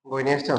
বই নিয়ে এসছো?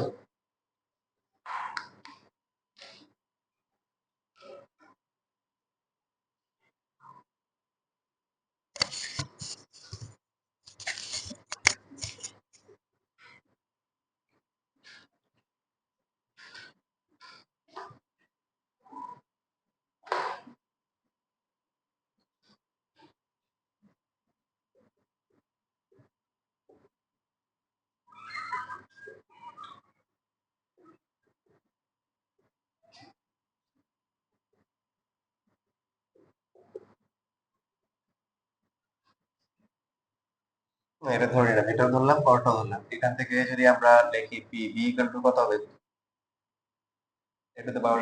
না, এটা ধরে নিলাম, এটাও ধরলাম, পরটাও ধরলাম। এখান থেকে যদি আমরা লিখি পি বি ইকুয়াল টু কত হবে? এটা তো পাওয়ার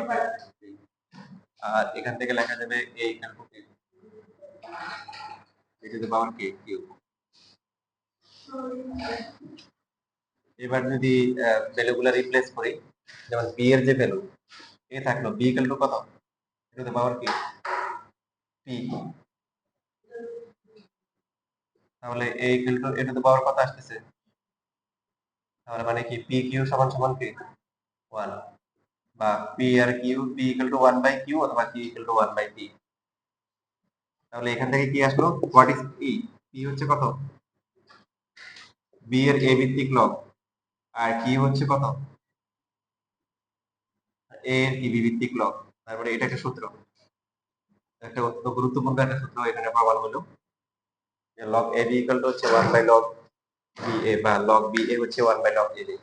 আর এখান থেকে লেখা যাবে এ ইকুয়াল টু কি, এটা তো পাওয়ার কে কিউ। এবার যদি ভ্যালুগুলো রিপ্লেস করি, যেমন বি এর যে ভ্যালু এ থাকলো, বি ইকুয়াল টু কত, এটা তো পাওয়ার কি পি। তাহলে এ ইকুয়াল টু এটা তো পাওয়ার কত আসতেছে, তাহলে মানে কি পি কিউ সমান সমান কি 1, বা P R Q P equal to 1 by Q অথবা Q equal to 1 by P. তাহলে এখান থেকে কি আসলো, হোয়াট ইজ পি? পি হচ্ছে কত, বি এর এ ভিত্তিক লব, আর কিউ হচ্ছে কত, এ এর কি বি ভিত্তিক লব। তারপরে এটা একটা সূত্র, একটা অত্যন্ত গুরুত্বপূর্ণ একটা সূত্র এখানে প্রমাণ হলো যে log A B equal to হচ্ছে 1 বাই লগ বি এ, বা লগ বি এ হচ্ছে 1 বাই লগ এ বি।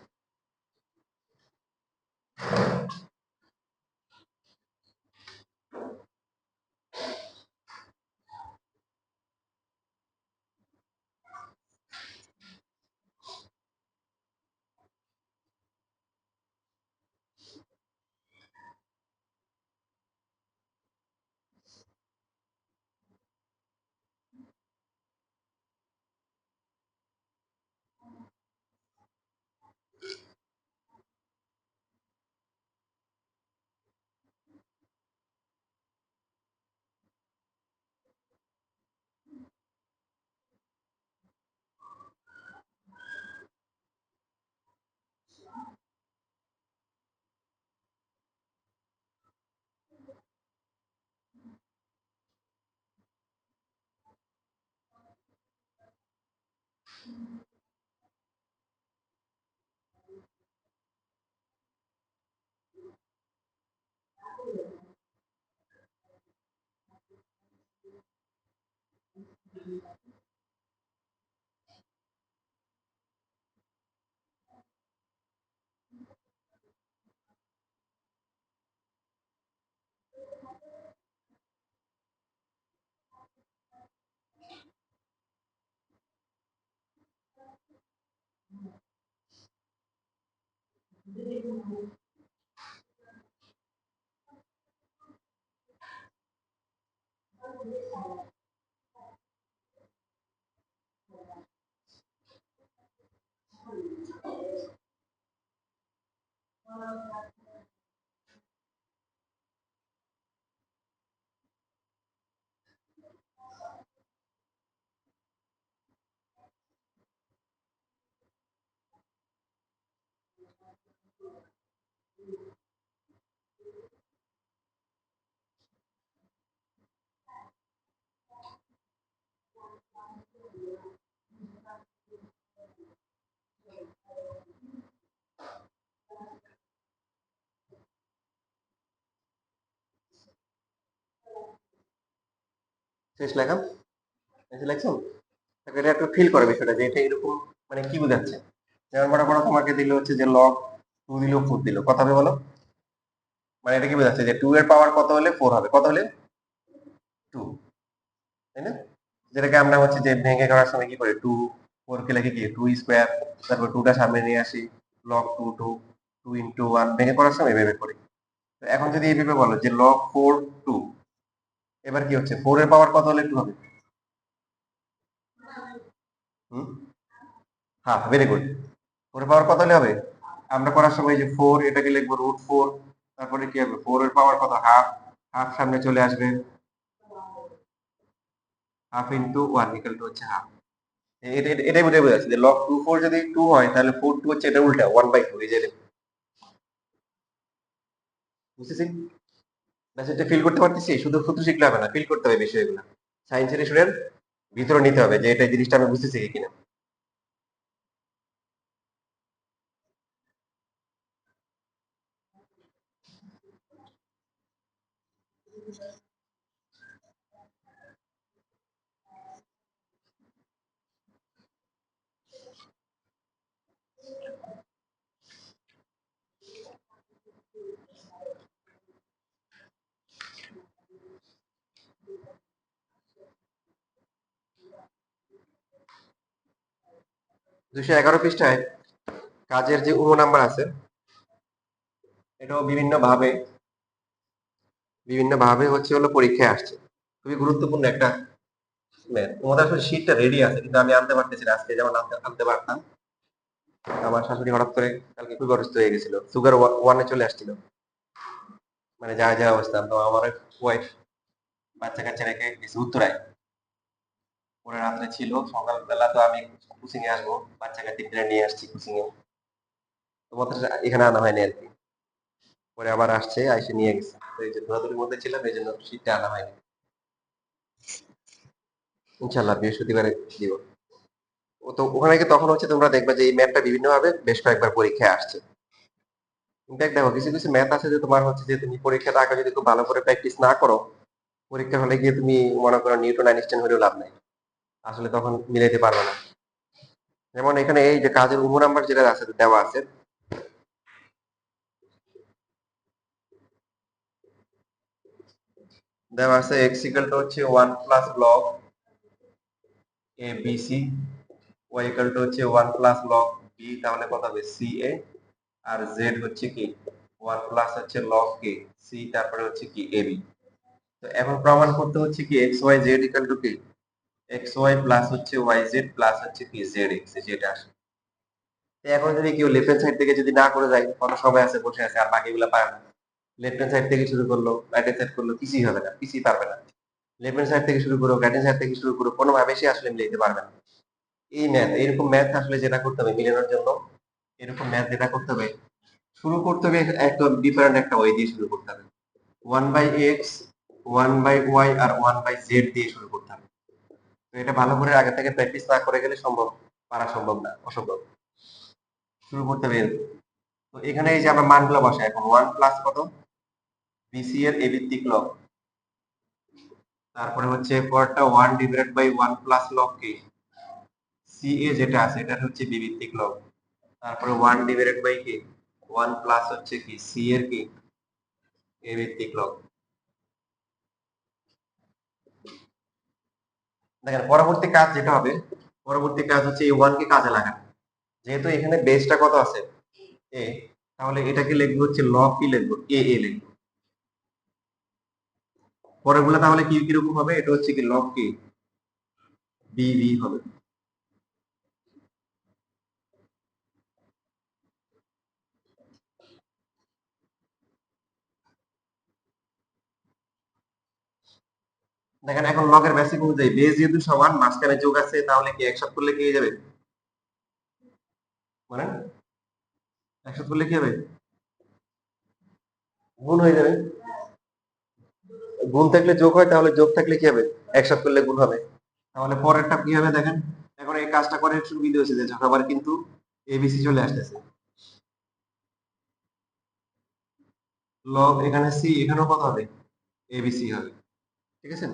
শেষ লেখা, শেষ লেখছেন? এটা একটু ফিল করে বিষয়টা যে এটা এরকম, মানে কি বোঝাচ্ছে। যেমন মনে করো তোমাকে দিল হচ্ছে যে লগ 2 দিল 4 দিল, কত হবে বলো? মানে এটা কি বোঝাচ্ছে যে 2 এর পাওয়ার কত হলে 4 হবে, কত হলে 2, তাই না? যেটাকে আমরা হচ্ছে যে ভেঙে করার সময় কি করি, 2 4 কে লিখে কি 2 স্কয়ার, তারপর 2টা সামনে নিয়ে আসি, লগ 2 2 2 ইনটু 1 ভেঙে করার সময় এভাবে করি। তো এখন যদি এইভাবে বলো যে লগ 4 2, এবার কি হচ্ছে 4 এর পাওয়ার কত হলে 2 হবে? হুম, হাফ, ভেরি গুড। 4 এর পাওয়ার কত হলে হবে? আমরা করার সময় যে 4 এটাকে লিখবো √4, তারপরে কি হবে 4 এর পাওয়ার কত, হাফ, হাফ সামনে চলে আসবে, হাফ ইনটু 1 ইকুয়াল টু হচ্ছে হাফ। এটাই বোঝাই বোঝাচ্ছে যে লগ 2 4 যদি 2 হয় তাহলে 4 2 হচ্ছে এটা উল্টা 1/2 এই যে বুঝতেছি। মেসেজটা ফিল করতে পারতেছি, শুধু সূত্র শিখলে হবে না, ফিল করতে হবে বিষয়গুলো। সায়েন্সের স্টুডেন্ট ভিতরে নিতে হবে যে এটা জিনিসটা আমি বুঝতেছি কিনা। দুশো 11 পৃষ্ঠায় কাজের যে উনো নাম্বার আছে, এটাও বিভিন্ন ভাবে হচ্ছে হলো পরীক্ষায় আসছে। খুবই গুরুত্বপূর্ণ একটা ম্যাথ। তোমাদের আসলে শীটটা রেডি আছে কিন্তু আমি আনতে পারতেছি না, আজকে যেমন আনতে আনতে পারতাম। আমার শাশুড়ি হঠাৎ করে কালকে খুবই অসুস্থ হয়ে গেছিল, সুগার ওয়ানে চলে আসছিল, মানে যা যা অবস্থা। তো আমার ওয়াইফ বাচ্চা কাচ্চা রেখে গেছে উত্তরায়, পরে রাত্রে ছিল, সকালবেলা তো আমি কোচিং এ আসবো, বাচ্চাকে তিনটে নিয়ে আসছি কোচিং এ, তোমাদের এখানে আনা হয়নি আর কি। পরে আবার আসছে, আইসে নিয়ে গেছে। তো এই যে দৌড়াদৌড়ির মধ্যে ছিলাম, এই জন্য শীতটা আনা হয়নি। ইনশাল্লাহ বৃহস্পতিবারে দিব। ও তো ওখানে গিয়ে তখন হচ্ছে তোমরা দেখবে যে এই ম্যাথটা বিভিন্ন ভাবে বেশ কয়েকবার পরীক্ষায় আসছে। দেখ দেখো কিছু কিছু ম্যাথ আছে যে তোমার হচ্ছে যে তুমি পরীক্ষার আগে যদি খুব ভালো করে প্র্যাকটিস না করো, পরীক্ষা হলে গিয়ে তুমি মনে করো নিউটন আইনস্টাইন হলেও লাভ নাই, আসলে তখন মিলাইতে পারবে না। যেমন এখানে এই যে কাজের উমর নাম্বার যেটা আছে দেওয়া আছে, দেওয়া আছে এক্স ইকুয়াল টু হচ্ছে 1 plus log A B C, Y equal to হচ্ছে 1 প্লাস লগ বি, তাহলে কত হবে সি এ, আর জেড হচ্ছে কি 1 প্লাস হচ্ছে লগ কে সি, তারপরে হচ্ছে কি এ বি। তো এখন প্রমাণ করতে হচ্ছে কি X Y Z equal to কি এক্স ওয়াই প্লাস হচ্ছে ওয়াই জেড প্লাস হচ্ছে কি জেড এক্স, যেটা আসে। তো এখন যদি কেউ লেফট হ্যান্ড সাইড থেকে যদি না করে যায়, কত সবাই আছে বসে আছে আর বাকিগুলো পারে না, লেফট হ্যান্ড সাইড থেকে শুরু করলো রাইট হ্যান্ড সাইড করলো, কিছুই হবে না, কিছুই পারবে না। লেফট হ্যান্ড সাইড থেকে শুরু করো রাইট হ্যান্ড সাইড থেকে শুরু করো, কোনোভাবে সে আসলে মিলাইতে পারবে না। এই ম্যাথ, এরকম ম্যাথ আসলে যেটা করতে হবে মিলানোর জন্য, এরকম ম্যাথ যেটা করতে হবে, শুরু করতে হবে একটা ডিফারেন্ট একটা ওয়ে দিয়ে শুরু করতে হবে। 1/x, 1/y আর 1/z দিয়ে শুরু করতে হবে। তো এটা ভালো করে আগে থেকে প্র্যাকটিস না করে গেলে সম্ভব, পারা সম্ভব না, অসম্ভব। শুরু করতে হবে এরকম। তো এখানে এই যে আমরা মানগুলো বসাই, এখন 1 প্লাস কত বিসি এর এ ভিত্তিক লব, তারপরে হচ্ছে পরেরটা 1 ডিভাইডেড বাই 1 প্লাস লব কি সি এ যেটা আছে এটা হচ্ছে বি ভিত্তিক লব, তারপরে 1 ডিভাইডেড বাই কি 1 প্লাস হচ্ছে কি সি এর কি এ ভিত্তিক লব। দেখেন পরবর্তী কাজ যেটা হবে, পরবর্তী কাজ হচ্ছে এই 1 কে কাজে লাগানো। যেহেতু এখানে বেসটা কত আছে এ, তাহলে এটাকে লিখবো হচ্ছে লব কি লিখবো এ এ লিখবো। পরেরগুলো তাহলে কি কিরকম হবে, এটা হচ্ছে কি লব কি বি বি হবে। দেখেন এখন লগের বেসিক অনুযায়ী বেস যেহেতু সমান, মাঝখানে যোগ আছে, তাহলে কি একসাথ করলে কি হয়ে যাবে, মানে একসাথ করলে কি হবে, গুণ হয়ে যাবে। গুণ থাকলে যোগ হয়, তাহলে যোগ থাকলে কি হবে, একসাথ করলে গুণ হবে। তাহলে পরেরটা কি হবে দেখেন, এখন এই কাজটা করে সুবিধা হয়েছে যে সবার কিন্তু এবিসি চলে আসতেছে, লব এখানে সি, এখানেও কত হবে এবিসি হবে। ঠিক আছে।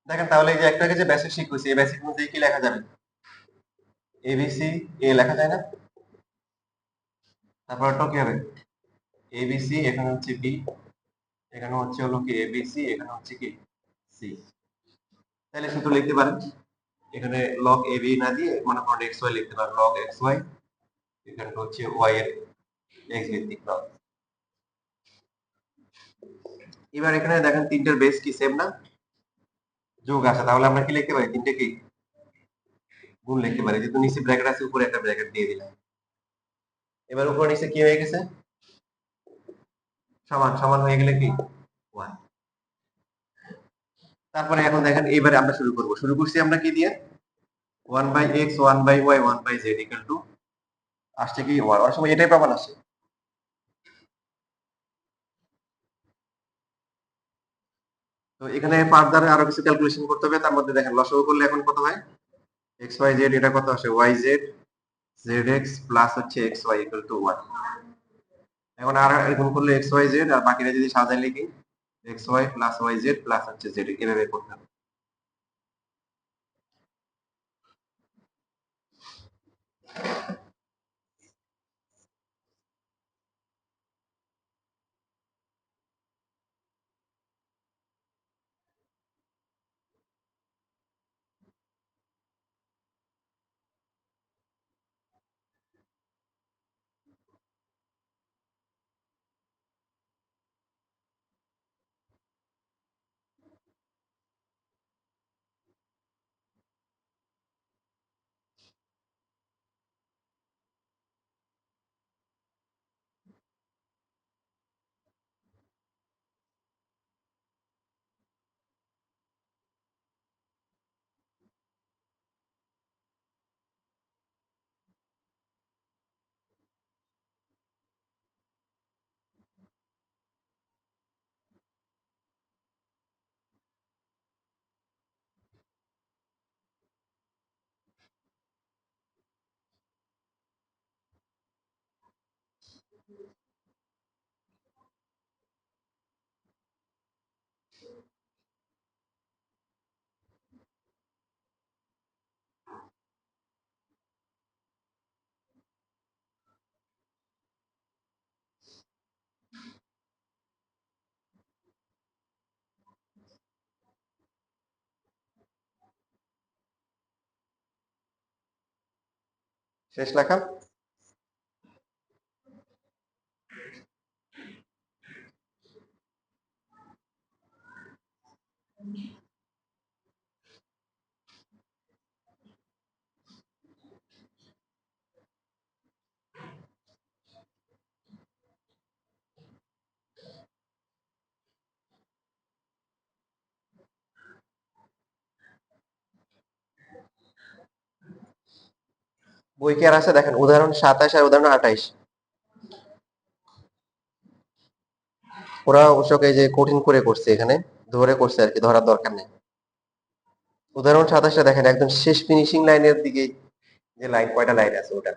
দেখেন তাহলে এই যে একটা যে বেসিক শিখছি এই বেসিক অনুযায়ী কি লেখা যাবে? এবিসি এ লেখা যায় না? তারপরটা কি হবে? এবিসি, এখানে হচ্ছে বি, এখানে হচ্ছে হলো কি এবিসি, এখানে হচ্ছে কি সি। তাহলে সূত্র লিখতে পারেন এখানে লগ এ বি না দিয়ে মনে করেন এক্স ওয়াই লিখতে পারেন, লগ এক্স ওয়াই, এখানে হচ্ছে ওয়াই এর এক্স ভিত্তিক লগ। এবার এখানে দেখেন তিনটার বেস কি সেম না? যোগ আছে, তাহলে আমরা কি লিখতে পারি? তিনটে কি গুণ লিখতে পারি, যেহেতু নিচে ব্র্যাকেট আছে উপরে একটা ব্র্যাকেট দিয়ে দিলাম। এবার উপর নিচে কি হয়ে গেছে? সমান সমান হয়ে গেলে কি ওয়ান। তারপরে এখন দেখেন এবারে আমরা শুরু করছি আমরা কি দিয়ে? One by X, one by Y, one by Z equal to আসছে কি ওয়ান। অনেক সময় এটাই প্রমাণ আসে। তো এখানে ফার্দার আরো কিছু ক্যালকুলেশন করতে হবে। তার মধ্যে দেখেন লসাগু করলে এখন কত হয়? এক্স ওয়াই জেড, এটা কত আসে? Y Z Z X plus হচ্ছে X Y equal to one. এখন আর এরকম করলে এক্স ওয়াই জেড, আর বাকিটা যদি সাজাই লিখি X Y plus Y Z plus হচ্ছে জেড, এভাবে করতে হবে। শেষ লেখা। বই কি আর আছে? দেখেন উদাহরণ 27 আর উদাহরণ 28। ওরা অবশ্য এই যে কঠিন করে করছে, এখানে ধরে করছে আর কি, ধরার দরকার নেই। উদাহরণ 27টা দেখেন একদম শেষ ফিনিশিং লাইনের দিকে, যে লাইন কয়টা লাইন আছে ওটা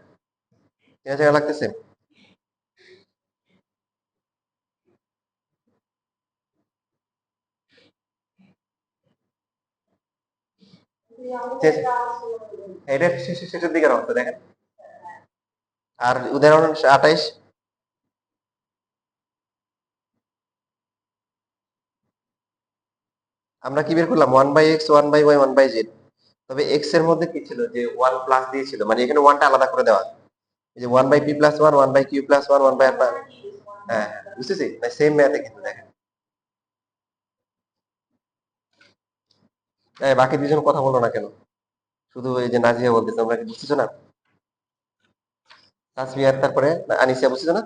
চেনা চেনা লাগতেছে। এটা শেষের দিকের অংশ দেখেন। আর উদাহরণ 28 আমরা কি বের করলাম? One by X, one by Y, one by Z. তবে এক্স এর মধ্যে কি ছিল? যে ওয়ান প্লাস দিয়েছিল, মানে এখানে ওয়ানটা আলাদা করে দেওয়া। এই যে one by P plus one, one by Q plus one, one by R. হ্যাঁ, বুঝতেছি সেম ম্যাথে কিন্তু দেখেন। বাকি দুজন কথা বলো না কেন? শুধু এই যে নাজিয়া বলতেছে, তোমরা কি বুঝতেছো না? তাসমিয়ার তারপরে আনিসিয়া বুঝতেছো না?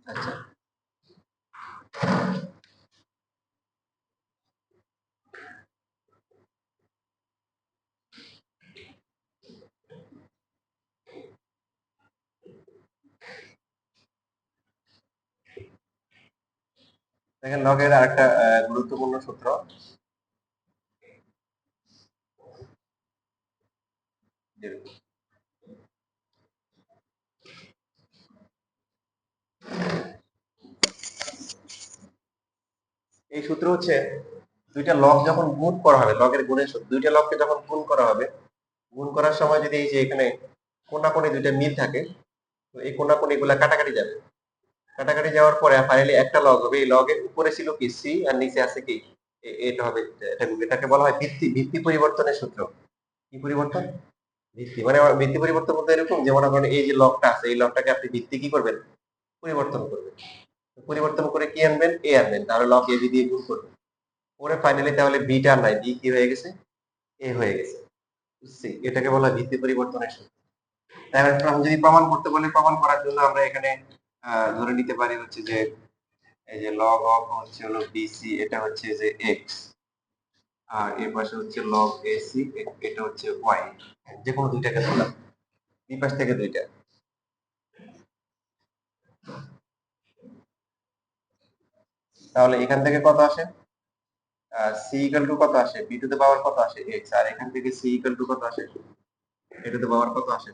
আচ্ছা, দেখেন লগের আরেকটা গুরুত্বপূর্ণ সূত্র, যেরকম এই সূত্র হচ্ছে দুইটা লগ যখন গুণ করা হবে, লগের গুণের সূত্র, দুইটা লগকে যখন গুণ করা হবে, গুণ করার সময় যদি এই যে এখানে কোণাকুণি দুইটা মিল থাকে, তো এই কোণাকুণি গুলা কাটাকাটি যাবে, কাটাকাটি যাওয়ার পরে ফাইনালি একটা লগ হবে। এই লগের উপরে ছিল কি সি আর নিচে আছে কি এটা হবে, এটাকে বলা হয় ভিত্তি, ভিত্তি পরিবর্তনের সূত্র। কি পরিবর্তন? ভিত্তি। মানে আমার ভিত্তি পরিবর্তন বলতে এরকম যে মনে করেন এই যে লগটা আছে, এই লগটাকে আপনি ভিত্তি কি করবেন? পরিবর্তন করবেন। পরিবর্তন করে কি আনবেন? এ আনবেন, তাহলে লগ এ বি দিয়ে গুণ করবেন। পরে ফাইনালি তাহলে বিটা আর নাই, বি কি হয়ে গেছে? এ হয়ে গেছে। বুঝছি? এটাকে বলা হয় ভিত্তি পরিবর্তনের সূত্র। তাহলে এখন যদি প্রমাণ করতে বলে, প্রমাণ করার জন্য আমরা এখানে ধরে নিতে পারি হচ্ছে যে এই যে লগ অফ হচ্ছে হলো বিসি, এটা হচ্ছে যে এক্স, আর এর পাশে হচ্ছে লগ এসি, এটা হচ্ছে ওয়াই। যে কোনো দুইটাকে ধরলাম, দুই পাশ থেকে দুইটা। তাহলে এখান থেকে কত আসে? সি ইকুয়াল টু কত আসে? বি টু দ্য পাওয়ার কত আসে? এক্স। আর এখান থেকে সি ইকুয়াল টু কত আসে? এ টু দ্য পাওয়ার কত আসে?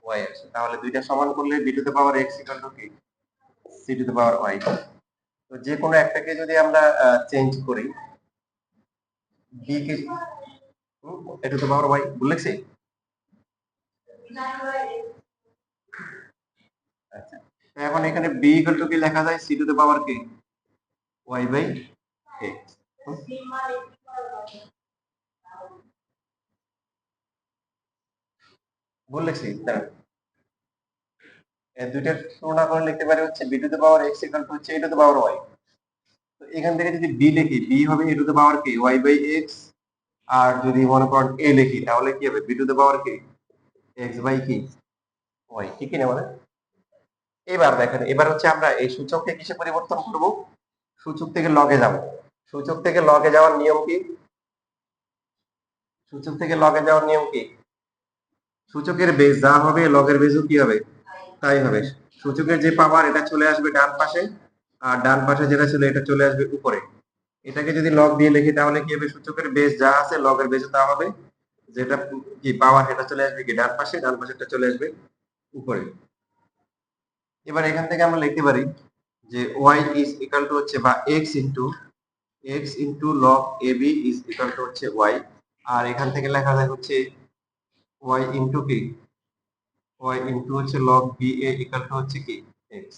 ওয়াই আসে। তাহলে দুইটা সমান করলে B to the power X equal to কি? C to the power Y. তো যে কোনো একটাকে যদি আমরা চেঞ্জ করি, বি কে A to the power Y ভুল লিখছি? আচ্ছা, তো এখন এখানে বি ইকুয়াল টু কি লেখা যায়? সি টু দ্য পাওয়ার কি? Y by X. ভুল লিখছি? দাঁড়ান, দুইটার তুলনা করে লিখতে পারি হচ্ছে B to the power X equal to হচ্ছে A to the power Y. তো এখান থেকে যদি বি লিখি, বি হবে এ টু দ্য পাওয়ার কি? Y by x. আর যদি মনে করেন এ লিখি, তাহলে কি হবে? বি টু দ্য পাওয়ার কি? এক্স বাই কি? ওয়াই। ঠিক না? মানে এবার দেখেন, এবার হচ্ছে আমরা এই সূচককে কিসে পরিবর্তন করব? সূচক থেকে লগে যাব। সূচক থেকে লগে যাওয়ার নিয়ম কি? সূচক থেকে লগে যাওয়ার নিয়ম কি? সূচকের বেস যা হবে লগের বেসও কি হবে? তাই হবে। সূচকের যে পাওয়ার এটা চলে আসবে ডান পাশে, আর ডান পাশে যেটা ছিল এটা চলে আসবে উপরে। এটাকে যদি লগ দিয়ে লিখি তাহলে কি হবে? সূচকের বেস যা আছে লগের বেসও তা হবে। যেটা কি পাওয়ার সেটা চলে আসবে কি ডান পাশে, ডান পাশেরটা চলে আসবে উপরে। এবার এখান থেকে আমরা লিখতে পারি যে y ইজ ইকুয়াল টু হচ্ছে বা x into log ab is equal to হচ্ছে y। আর এখান থেকে লেখা যায় হচ্ছে y ইনটু কি? y ইনটু হচ্ছে log ba ইকুয়াল টু হচ্ছে কি? x।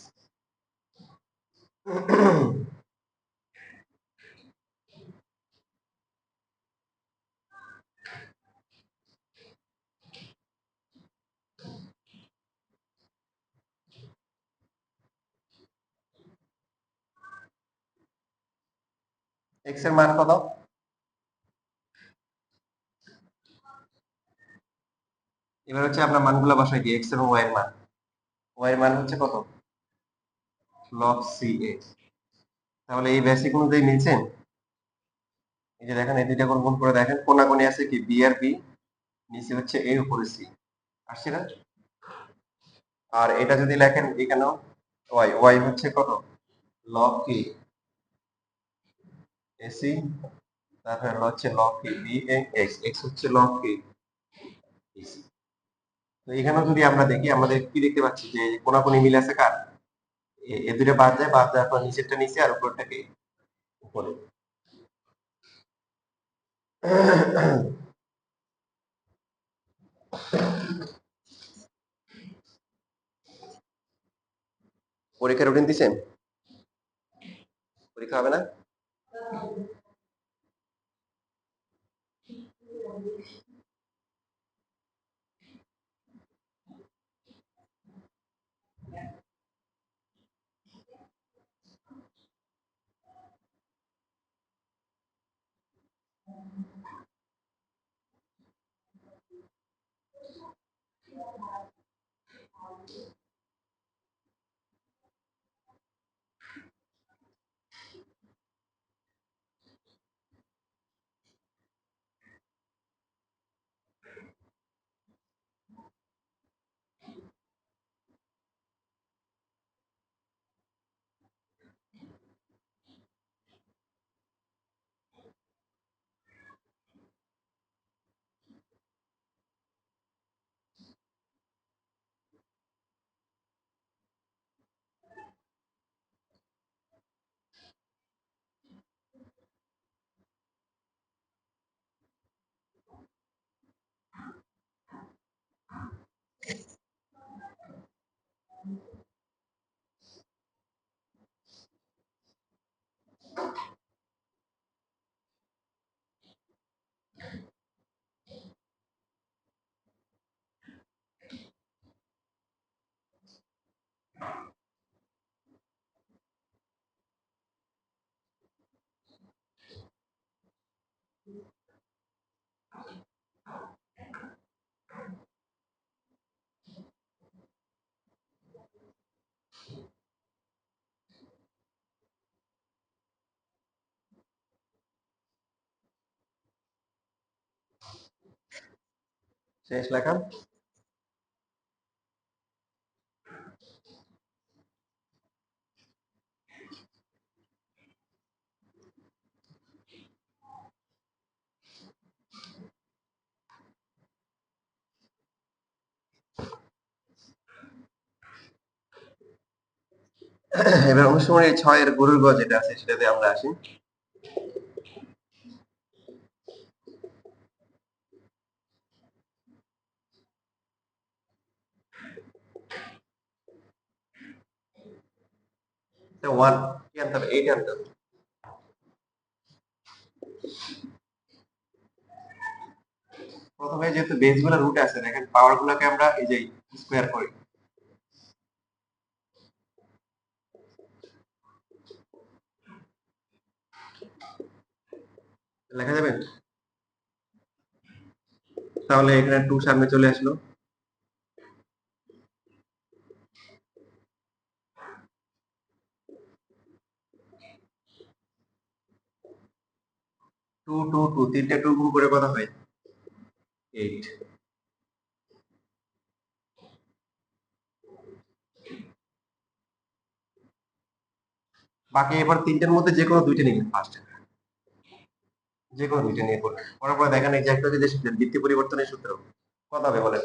x এর মান কত? এবার হচ্ছে আমরা মানগুলো বসাই দিই, x এবং y এর মান। y এর মান হচ্ছে কত? log ca। তাহলে এই বেসিক অনুযায়ী মিলছে? এই যে দেখেন, এই দুইটা কোণ গুণ করে দেখেন, কোণাকুণি আছে কি? বি আর বি, নিচে হচ্ছে এ, উপরে সি। আসছে না? আর এটা যদি লেখেন এখানেও ওয়াই, ওয়াই হচ্ছে কত? লগ কি? এসি। তারপরে হচ্ছে লগ কি? বি এক্স, এক্স হচ্ছে লগ কি? এসি। তো এখানেও যদি আমরা দেখি, আমাদের কি দেখতে পাচ্ছি যে কোণাকুণি মিল আছে কার? এ দুটো বাদ যায়, বাদ যাওয়ার পর নিচেরটা নিচে আর উপরটা কি? উপরে। পরীক্ষার রুটিন দিছেন? পরীক্ষা হবে না? শেষ লেখা। এবার অনুশীলনের 6 এর গরুর গ যেটা আছে সেটাতে আমরা আসি। তো 1 কি আনতে হবে? 8 আনতে হবে। প্রথমে যেহেতু বেস গুলো রুটে আছে দেখেন পাওয়ার গুলোকে আমরা এই যে স্কয়ার করি। লেখা যাবে? তাহলে এখানে 2 সামনে চলে আসলো। 2 2 2 তিনটে 2 গুণ করে কত হয়? 8। বাকি এবার তিনটের মধ্যে যে কোনো দুইটা নিবেন ফার্স্ট। যে কোনো দুইটা নিয়ে পড়বেন। পড়ার পর দেখেন এই যে একটা যদি ভিত্তি পরিবর্তনের সূত্র কত হবে বলেন?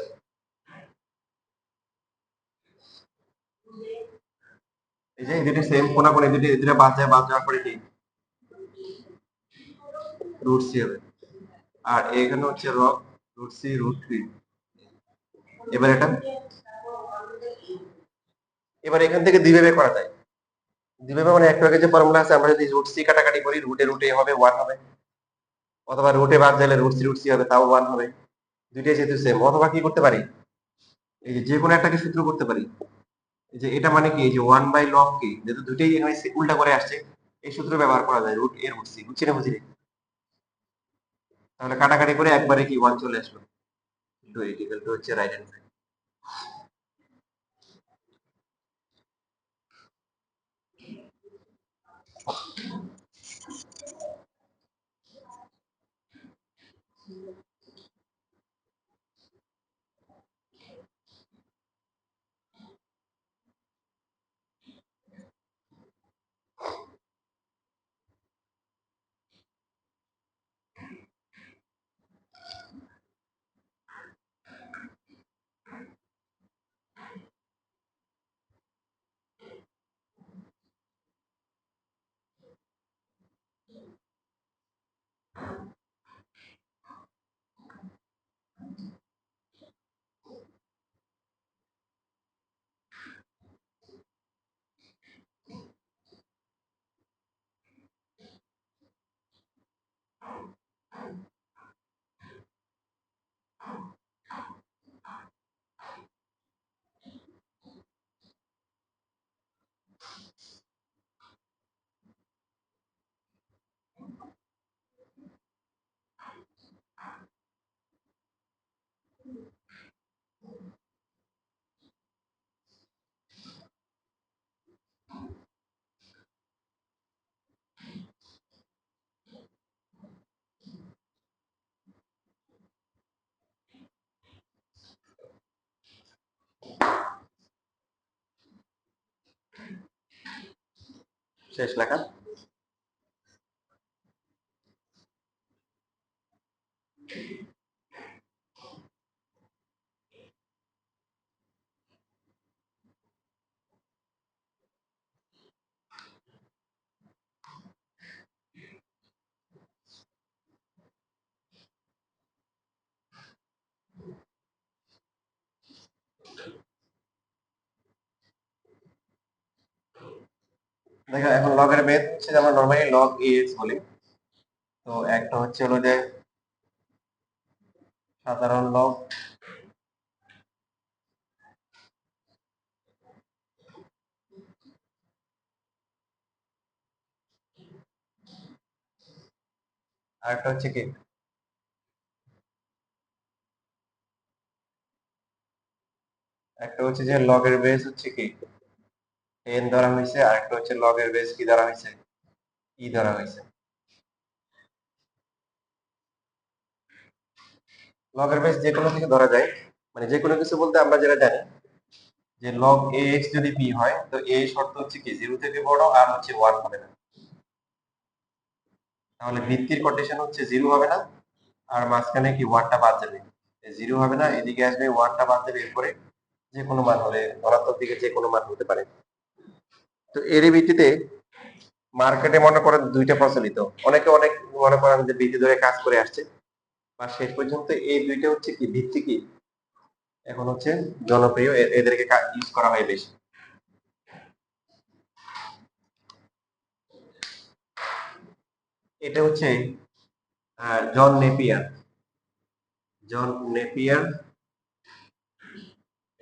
এই যে এই দুটো সেম কোনাকুনি দুটো এই দুটো বাদ যায়, বাদ যাওয়ার পরে কি রুট সি হবে। আর এখানে হচ্ছে রুট সি রুট 3। এবার এটা এবার এখান থেকে দ্বিভাবে করা যায়। দ্বিভাবে মানে একটু আগে যে ফর্মুলা আছে আমরা যদি রুট সি কাটাকাটি করি রুটে রুটে হবে 1 হবে, অথবা রুটে বাদ গেলে রুট সি হবে তাও 1 হবে। দুইটাই যেহেতু সেম, অথবা কি করতে পারি এই যে যে কোনো একটাকে সূত্র করতে পারি। এই যে এটা মানে কি এই যে 1 বাই লগ কি, যেহেতু দুইটাই এখানে উল্টা করে আসছে এই সূত্র ব্যবহার করা যায় রুট এর রুট সি, বুঝছি না বুঝি? তাহলে কাটাকাটি করে একবারে কি 1 চলে আসলো। তো এই ইকুয়াল টু হচ্ছে রাইট হ্যান্ড সাইড। শেষ লেখা। দেখো এখন লগের বেস হচ্ছে যে আমরা নরমালি লগ এস বলি। তো একটা হচ্ছে হলো যে সাধারণ লগ, আর একটা হচ্ছে কি একটা হচ্ছে যে লগের বেস হচ্ছে কি 10 ধরা হয়েছে, আর একটা হচ্ছে লগের বেস কি ধরা হয়েছে ধরা হয়েছে। লগের বেস যে কোনো কিছু ধরা যায়, মানে যে কোনো কিছু বলতে আমরা যেটা জানি যে লগ এ এক্স যদি পি হয়, তো এ শর্ত হচ্ছে কি 0 থেকে বড় আর হচ্ছে 1 হবে না। তাহলে ভিত্তির কন্ডিশন হচ্ছে 0 হবে না, আর মাঝখানে কি 1টা বাদ যাবে। 0 হবে না, এদিকে আসবে 1টা বাদ যাবে, এরপরে যে কোনো মান হলে ধনাত্মক দিকে যে কোনো মান হতে পারে। তো এরই ভিত্তিতে মার্কেটে মনে করেন দুইটা প্রচলিত, অনেকে অনেক মনে করেন যে ভিত্তি ধরে কাজ করে আসছে, বা শেষ পর্যন্ত এই দুইটা হচ্ছে কি ভিত্তি কি এখন হচ্ছে জনপ্রিয়, এদেরকে ইউজ করা হয় বেশি। এটা হচ্ছে জন নেপিয়ার। জন নেপিয়ার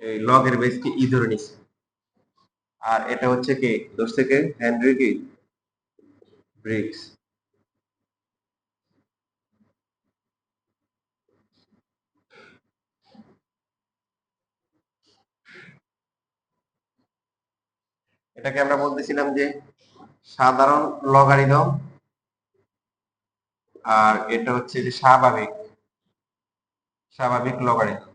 এই লগের বেসকে ই ধরে নিচ্ছে। আর এটা হচ্ছে কি দোষ থেকে হেনরি কি ব্রিগস। এটাকে আমরা বলতেছিলাম যে সাধারণ লগারিদম, আর এটা হচ্ছে যে স্বাভাবিক স্বাভাবিক লগারিদম।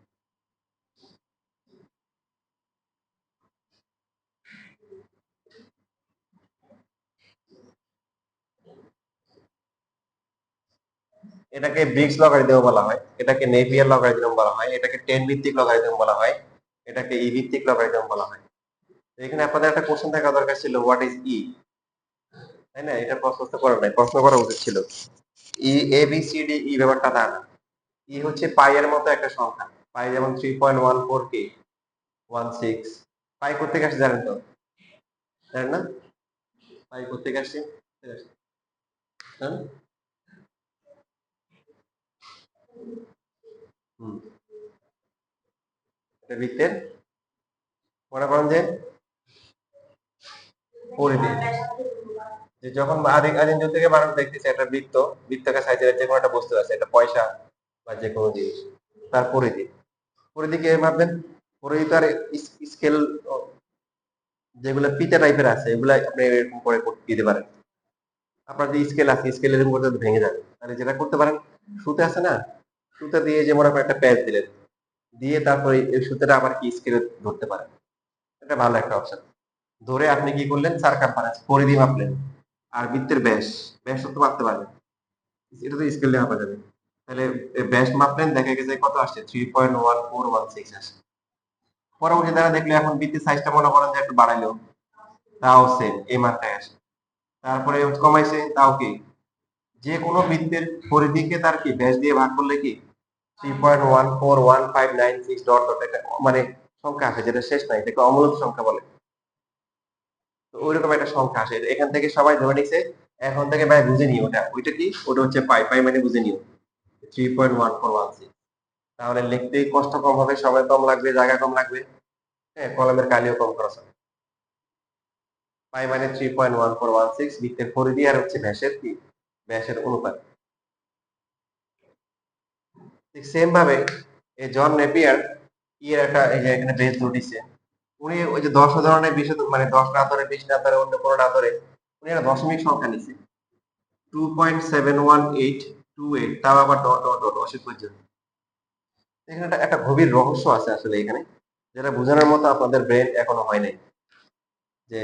এটাকে ব্রিগস লগারিদম বলা হয়, এটাকে নেপিয়ার লগারিদম বলা হয়, এটাকে টেন ভিত্তিক লগারিদম বলা হয়, এটাকে ই ভিত্তিক লগারিদম বলা হয়। তো এখানে আপনাদের একটা কোশ্চেন থাকা দরকার ছিল, হোয়াট ইজ ই, তাই না? এটা প্রশ্ন তো করা নাই, প্রশ্ন করা উচিত ছিল। ই এ বি সি ডি ই ব্যাপারটা তা না। ই হচ্ছে পাই এর মতো একটা সংখ্যা। পাই যেমন 3.14 কি 16। পাই করতে আসছে জানেন তো? জানেন না? পাই করতে আসছে? হ্যাঁ? হুম। এটা বৃত্তের মনে করেন যে পরিধি, যে যখন আদিম আদিম যুগ থেকে মানুষ দেখতেছে একটা বৃত্ত, বৃত্তাকার সাইজের যে কোনো একটা বস্তু আছে, একটা পয়সা বা যে কোনো জিনিস, তার পরিধি, পরিধি কে ভাববেন? পরিধি তো আর স্কেল যেগুলো পিতা টাইপের আছে এগুলা আপনি এরকম করে দিতে পারেন। আপনার যে স্কেল আছে স্কেল এরকম করতে ভেঙে যাবে, তাহলে যেটা করতে পারেন, সুতা আছে না, সুতা দিয়ে যে মনে করেন একটা প্যাচ দিলেন, দিয়ে তারপরে এই সুতাটা আবার কি স্কেলে ধরতে পারেন। এটা ভালো একটা অপশন। ধরে আপনি কি করলেন, সার্কামফারেন্স পরিধি মাপলেন, আর বৃত্তের ব্যাস, ব্যাস তো মাপতে পারবেন, এটা তো স্কেল দিয়ে মাপা যাবে। তাহলে ব্যাস মাপলেন, দেখা গেছে কত আসছে, 3.1416 আসছে। পরবর্তী দ্বারা দেখলে এখন বৃত্তের সাইজটা মনে করেন যে একটু বাড়াইলো, তাও সেম এই মানটাই আসে। তারপরে কমাইছে, তাও কি, যে কোনো বৃত্তের পরিধিকে তার কি ব্যাস দিয়ে ভাগ করলে কি 3.141596 ডট ডট একটা মানে সংখ্যা আসে, যেটা শেষ নাই, এটাকে অমূলত সংখ্যা বলে। তো ওইরকম একটা সংখ্যা আসে, এখান থেকে সবাই ধরে নিছে। এখন থেকে ভাই বুঝে নিও ওটা, ওইটা কি, ওটা হচ্ছে পাই, পাই মানে বুঝে নিও 3.1416। তাহলে লিখতে কষ্ট কম হবে, সময় কম লাগবে, জায়গা কম লাগবে, হ্যাঁ, কলমের কালিও কম খরচ হবে। পাই মানে 3.1416 বৃত্তের পরিধি, আর হচ্ছে ব্যাসের কি, ব্যাসের অনুপাত। ঠিক সেম ভাবে এই জন নেপিয়ার ইয়ের একটা, এই যে এখানে বেস ধরিছে, উনি ওই যে 10 ধরনের 20 মানে 10 না ধরে, 20 না ধরে, অন্য কোনো না ধরে, উনি একটা দশমিক সংখ্যা নিছে 2.71828, তাও আবার ডট ডট ডট অসীম পর্যন্ত। এখানে একটা গভীর রহস্য আছে আসলে এখানে, যেটা বোঝানোর মতো আপনাদের ব্রেন এখনো হয় নাই, যে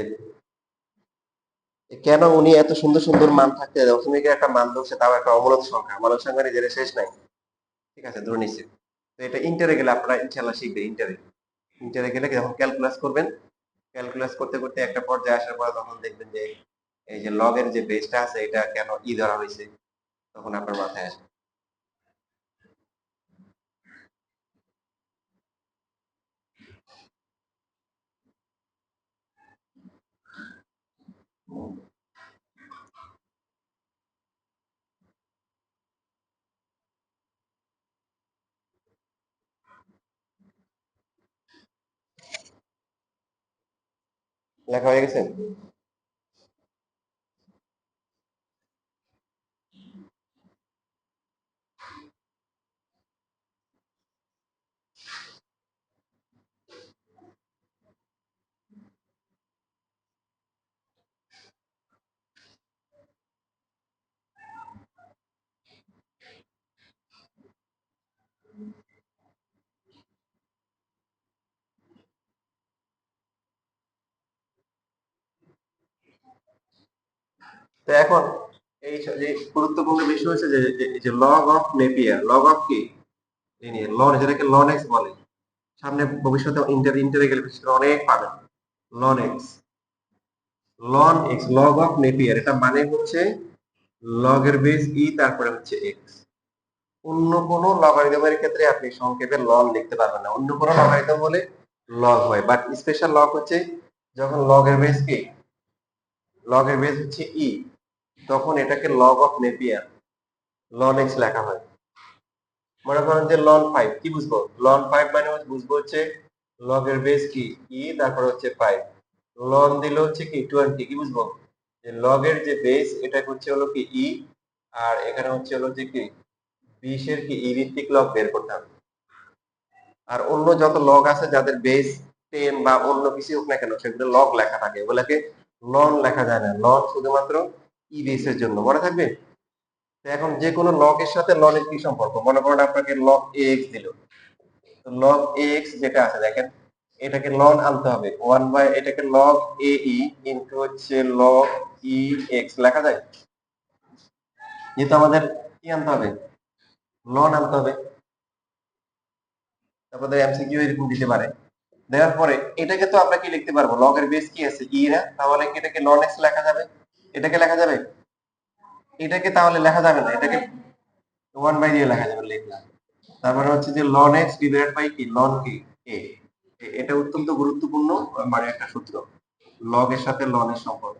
কেন উনি এত সুন্দর সুন্দর মান থাকতে দশমিকের একটা মান ধরছে, তাও একটা অমূলত সংখ্যা, মানব সংখ্যার যেটা শেষ নাই। ঠিক আছে, ধরে নিচ্ছে। তো এটা ইন্টারে গেলে আপনারা ইনশাল্লাহ শিখবে। ইন্টারে, ইন্টারে গেলে যখন ক্যালকুলাস করবেন, ক্যালকুলাস করতে করতে একটা পর্যায়ে আসার পর তখন দেখবেন যে এই যে লগের যে বেসটা আছে এটা কেন ই ধরা হয়েছে, তখন আপনার মাথায় আসে। লেখা হয়ে গেছে? তো এখন এই যে গুরুত্বপূর্ণ বিষয় হচ্ছে যে log of Napier, log of কি এই নিয়ে লন, যেটাকে লন এক্স বলে। সামনে ভবিষ্যতে ইন্টারে গেলে বিশেষ করে অনেক পাবেন ln X. Ln X log of Napier, এটা মানে হচ্ছে লগের বেস ই তারপরে হচ্ছে এক্স। অন্য কোন লগারিদমের ক্ষেত্রে আপনি সংক্ষেপে লন লিখতে পারবেন না, অন্য কোন লগারিদম বলে লগ হয়, বাট স্পেশাল লগ হচ্ছে যখন লগের বেস কি, লগের বেস হচ্ছে ই, তখন এটাকে log of Napier ln X লেখা হয়। মনে করেন যে লন 5 কি বুঝবো, লন 5 মানে বুঝবো হচ্ছে লগের বেস কি ই তারপর হচ্ছে 5, লন দিলে হচ্ছে কি 20 কি বুঝবো, যে লগের যে বেস এটা হচ্ছে হলো কি ই, আর এখানে হচ্ছে হলো যে কি 20 এর কি ই ভিত্তিক লগ বের করতে হবে। আর অন্য যত লগ আছে যাদের বেস 10 বা অন্য কিছু হোক না কেন সেগুলো লগ লেখা থাকে, ওগুলাকে লন লেখা যায় না, লন শুধুমাত্র ই বেসের জন্য, মনে থাকবে। তো এখন যে কোনো লগের সাথে লনের কি সম্পর্ক, মনে করেন আপনাকে লগ এক্স দিল, তো লগ এক্স যেটা আছে দেখেন এটাকে লন আনতে হবে 1 বাই এটাকে লগ এ ই ইনটু হচ্ছে লগ ই এক্স লেখা যায়, যেহেতু আমাদের কি আনতে হবে, লন আনতে হবে। তারপরে এমসিকিউ এরকম দিতে পারে, দেওয়ার পরে এটাকে তো আমরা কি লিখতে পারবো, লগের বেস কি আছে ই না, তাহলে কি এটাকে লন এক্স লেখা যাবে, এটাকে লেখা যাবে, এটাকে তাহলে লেখা যাবে না, এটাকে 1 বাই দিয়ে লেখা যাবে, লিখলাম। তারপরে হচ্ছে যে লন এক্স ডিভাইডেড বাই কি লন কি এ, এটা অত্যন্ত গুরুত্বপূর্ণ মানে একটা সূত্র, লগ এর সাথে লন এর সম্পর্ক।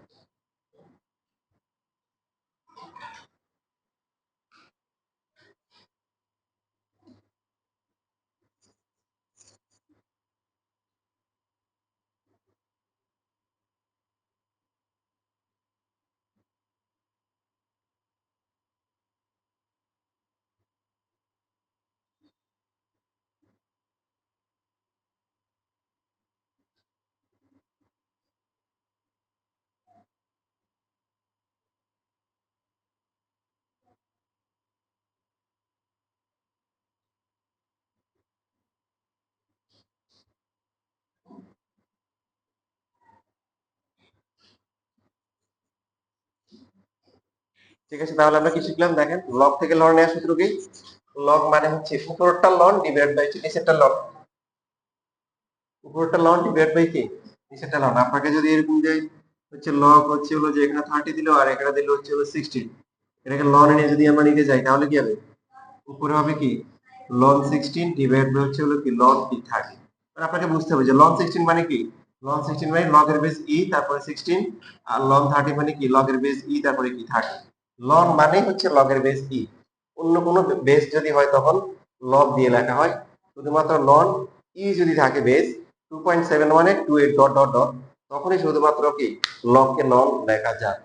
ঠিক আছে, তাহলে আমরা কি শিখলাম দেখেন, লগ থেকে লন নেওয়ার সূত্র কি, লগ মানে হচ্ছে উপরেরটা লন ডিভাইড বাই নিচেরটা লন, উপরেরটা লন ডিভাইড বাই কি নিচেরটা লন। আপনাকে যদি এরকম দেয় হচ্ছে লগ হচ্ছে হলো যে এখানে 30 দিল আর এখানে দিল হচ্ছে হলো 16, এটাকে লন এনে যদি আমরা নিতে যাই তাহলে কি হবে, উপরে হবে কি লন 16 ডিভাইড বাই হচ্ছে হলো কি লন কি 30। মানে আপনাকে বুঝতে হবে যে লন 16 মানে কি, লন 16 মানে লগের বেস ই তারপরে 16, আর লন 30 মানে কি লগের বেস ই তারপরে কি 30। লন মানে হচ্ছে লগের বেস ই, অন্য কোনো বেস যদি হয় তখন লগ দিয়ে লেখা হয়, শুধুমাত্র লন ই যদি থাকে বেস 2.7128 ডট ডট ডট, তখনই শুধুমাত্র কি লগকে লন লেখা যায়।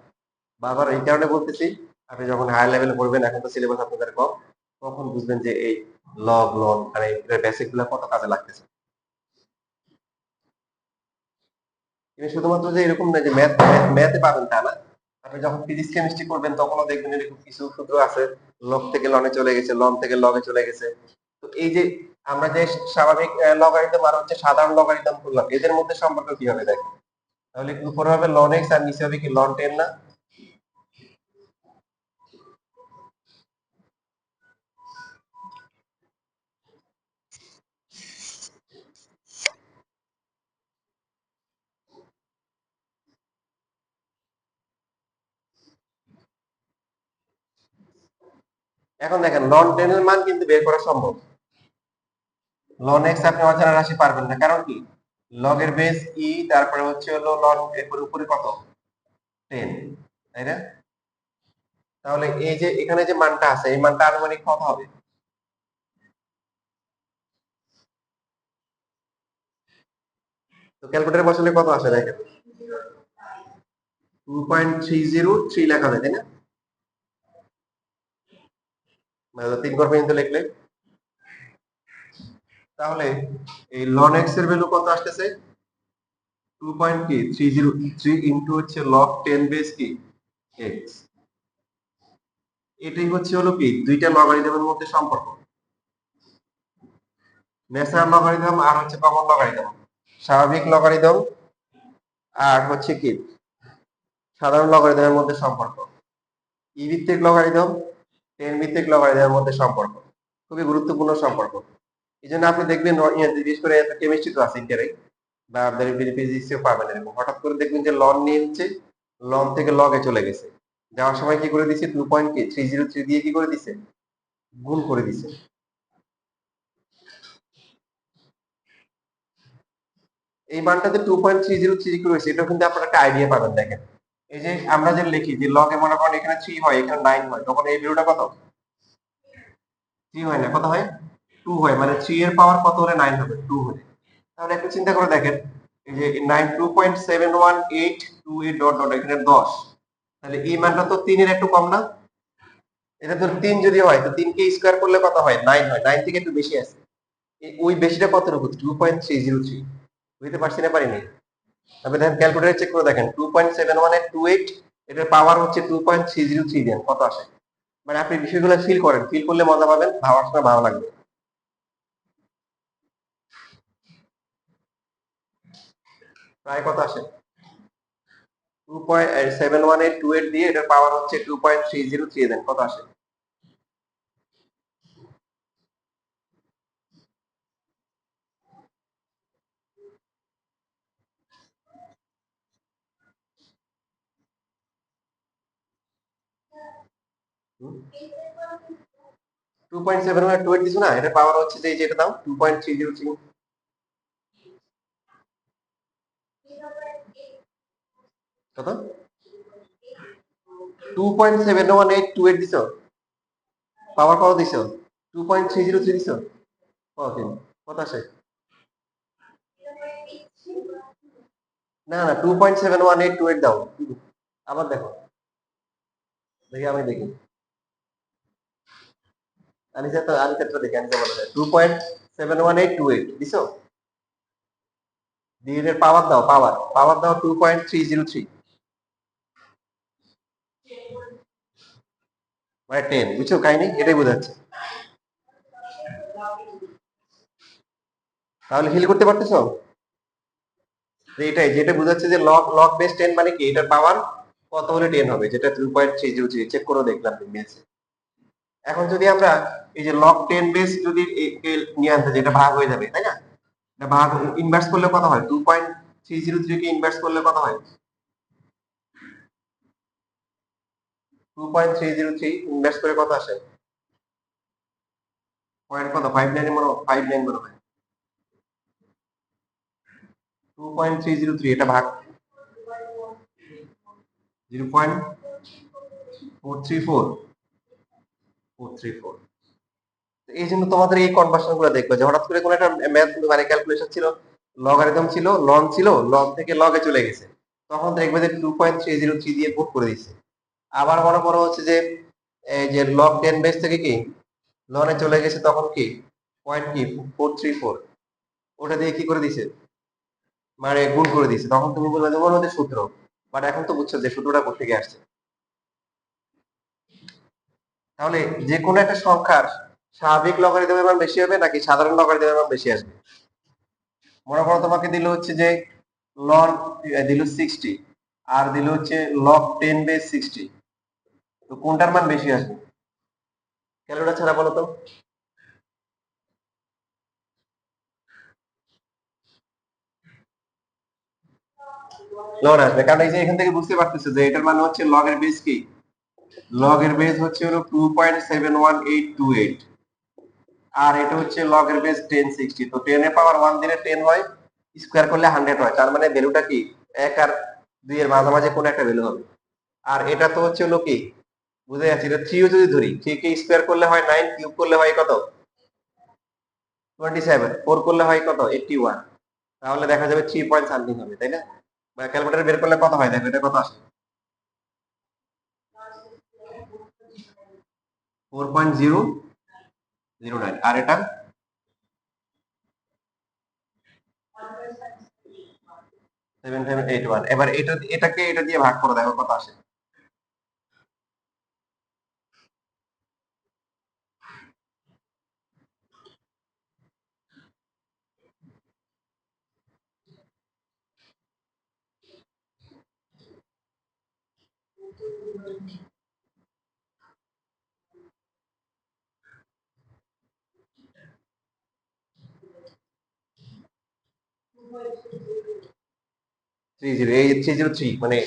বারবার এই কারণে বলতেছি, আপনি যখন হাই লেভেলে পড়বেন, এখন তো সিলেবাস আপনাদের কম, তখন বুঝবেন যে এই লগ লন মানে বেসিক গুলা কত কাজে লাগতেছে। কিন্তু শুধুমাত্র যে এরকম না যে ম্যাথে পাবেন তা না, আপনি যখন ফিজিক্স কেমিস্ট্রি করবেন তখনও দেখবেন এরকম কিছু সূত্র আছে, লগ থেকে লনে চলে গেছে, লন থেকে লগে চলে গেছে। তো এই যে আমরা যে স্বাভাবিক লগারিদম আর হচ্ছে সাধারণ লগারিদম করলাম, এদের মধ্যে সম্পর্ক কি হবে দেখেন, তাহলে উপরে হবে লন এক্স আর নিচে হবে কি লন 10 না। এখন দেখেন লন 10 এর মান কিন্তু বের করা সম্ভব, লন এক্স আপনি অজানা রাশি পারবেন না, কারণ কি লগের বেস ই তারপরে হচ্ছে হলো লন এরপরে উপরে কত 10, তাই না। তাহলে এই যে এখানে যে মানটা আছে এই মানটা আনুমানিক কত হবে, তো ক্যালকুলেটরে বসালে কত আসে দেখেন, 2.303 লেখা হবে তাই না, মানে 3 ঘর পর্যন্ত লিখলে। তাহলে এই লন এক্স এর ভ্যালু কত আসতেছে, 2.303 ইনটু হচ্ছে লগ 10 বেস কি এক্স। এটাই হচ্ছে হলো কি দুইটা লগারিদমের মধ্যে সম্পর্ক, ন্যাচারাল লগারিদম আর হচ্ছে কমন লগারিদম, স্বাভাবিক লগারিদম আর হচ্ছে কি সাধারণ লগারিদমের মধ্যে সম্পর্ক। ই ভিত্তিক লগারিদম, টেন ভিত্তিক লগারিদমের মধ্যে সম্পর্ক খুবই গুরুত্বপূর্ণ সম্পর্ক। এই জন্য আপনি দেখবেন বিশেষ করে কেমিস্ট্রি তো আছে ইন্টারে বা আপনাদের ফিজিক্সেও পাবেন এরকম হঠাৎ করে দেখবেন যে লন নিয়ে নিচ্ছে, লন থেকে লগে চলে গেছে, যাওয়ার সময় কি করে দিছে 2.303 দিয়ে কি করে দিছে গুণ করে দিছে। এই মানটাতে 2.303 কি হয়েছে এটা কিন্তু আপনারা একটা আইডিয়া পাবেন। দেখেন এই যে আমরা যে লিখি যে লগে মনে করেন এখানে 3 হয় এখানে 9 হয়, তখন এই ভ্যালুটা কত? 3 হয় না, কত হয়? 2 হয়। মানে 3 এর পাওয়ার কত হলে 9 হবে? 2 হলে। তাহলে একটু চিন্তা করে দেখেন এই যে 9 2.71828 ডট ডট এখানে 10, তাহলে এই মানটা তো 3 এর একটু কম না? এটা তো 3 যদি হয় তো 3 কে স্কয়ার করলে কত হয়? 9 হয়। 9 থেকে একটু বেশি আছে। ওই বেশিটা কতটুকু? 2.303। বুঝতে পারছি না পারিনি? আপনি দেখেন ক্যালকুলেটর চেক করে দেখেন 2.71828 এটার পাওয়ার হচ্ছে 2.303 দেন কত আসে। মানে আপনি বিষয়গুলো ফিল করেন, ফিল করলে মজা পাবেন, ভাবার সময় ভালো লাগবে। প্রায় কত আসে? 2.71828 দিয়ে এটার পাওয়ার হচ্ছে 2.303 দেন কত আসে? 2.71828 দিছো না, এটার পাওয়ার হচ্ছে যে যেটা দাও 2.303। কত? 2.71828 দিছো, পাওয়ার কত দিছো? 2.303 দিছো। কত দিন কত আসে? না না 2.71828 দাও। আবার দেখো, দেখি আমি দেখি। আনিসা তো দেখি, আনিসা বলো 2.71828 দিছো। দিয়ে এর পাওয়ার দাও, পাওয়ার পাওয়ার দাও 2.303 মানে 10। বুঝছো কাহিনী? এটাই বোঝাচ্ছে। তাহলে ফিল করতে পারতেছো যে এটাই যেটা বোঝাচ্ছে যে লগ লগ বেস 10 মানে কি এটার পাওয়ার কত হলে 10 হবে, যেটা 2.303 চেক করে দেখলাম মিলছে। এখন যদি আমরা এই যে লগ 10 বেস যদি নিয়ে আনতে, যেটা ভাগ হয়ে যাবে তাই না, এটা ভাগ ইনভার্স করলে কত হয়? 2.303 কে ইনভার্স করলে কত হয়? 2.303 ইনভার্স করে কত আসে? পয়েন্ট কত? 59 মনে হয়, 59 মনে হয়। 2.303 এটা ভাগ 0.434। এই জন্য তোমাদের এই কনভার্সন গুলো দেখবে যে হঠাৎ করে কোন একটা ম্যাথ মানে ক্যালকুলেশন ছিল, লগারিদম ছিল, লন ছিল, লগ থেকে লগে চলে গেছে, তখন দেখবে যে 2.303 দিয়ে পুট করে দিচ্ছে। আবার মনে করো হচ্ছে যে এই যে লগ 10 বেস থেকে কি লনে চলে গেছে, তখন কি পয়েন্ট কি 434 ওটা দিয়ে কি করে দিছে মানে গুণ করে দিছে, তখন তুমি বলবে যে ওর মধ্যে সূত্র। বাট এখন তো বুঝছো যে সূত্রটা কোথা থেকে আসছে। তাহলে যে কোনো একটা সংখ্যার স্বাভাবিক লগারিদমের মান বেশি হবে নাকি সাধারণ লগারিদমের মান বেশি আসবে? মনে করো তোমাকে দিল হচ্ছে যে লন দিল 60 আর দিল হচ্ছে লগ 10 বেস 60, তো কোনটার মান বেশি আসবে? ক্যালকুলেটর ছাড়া বলো তো। লন আসবে, কারণ এই যে এখান থেকে বুঝতে পারতেছো যে এটার মানে হচ্ছে লগ এর বেস কি, লগ এর বেস হচ্ছে হলো 2.71828 আর এটা হচ্ছে লগ এর বেস 1060, তো 10 এর পাওয়ার 1 দিলে 10 হয়, স্কয়ার করলে 100 হয়, তার মানে ভ্যালুটা কি 1 আর 2 এর মাঝামাঝি কোন একটা ভ্যালু হবে। আর এটা তো হচ্ছে হলো কি বুঝে যাচ্ছে, এটা 3 যদি ধরি 3 কে স্কয়ার করলে হয় 9, কিউব করলে হয় কত 27, 4 করলে হয় কত 81, তাহলে দেখা যাবে 3 পয়েন্ট সামথিং হবে তাই না? বা ক্যালকুলেটর বের করলে কত হয় দেখো, এটা কত আসে 4.009 আর এটা 7781। এবার এটাকে এটা দিয়ে ভাগ করে দেখো কত আসে। 30 এই 303 মানে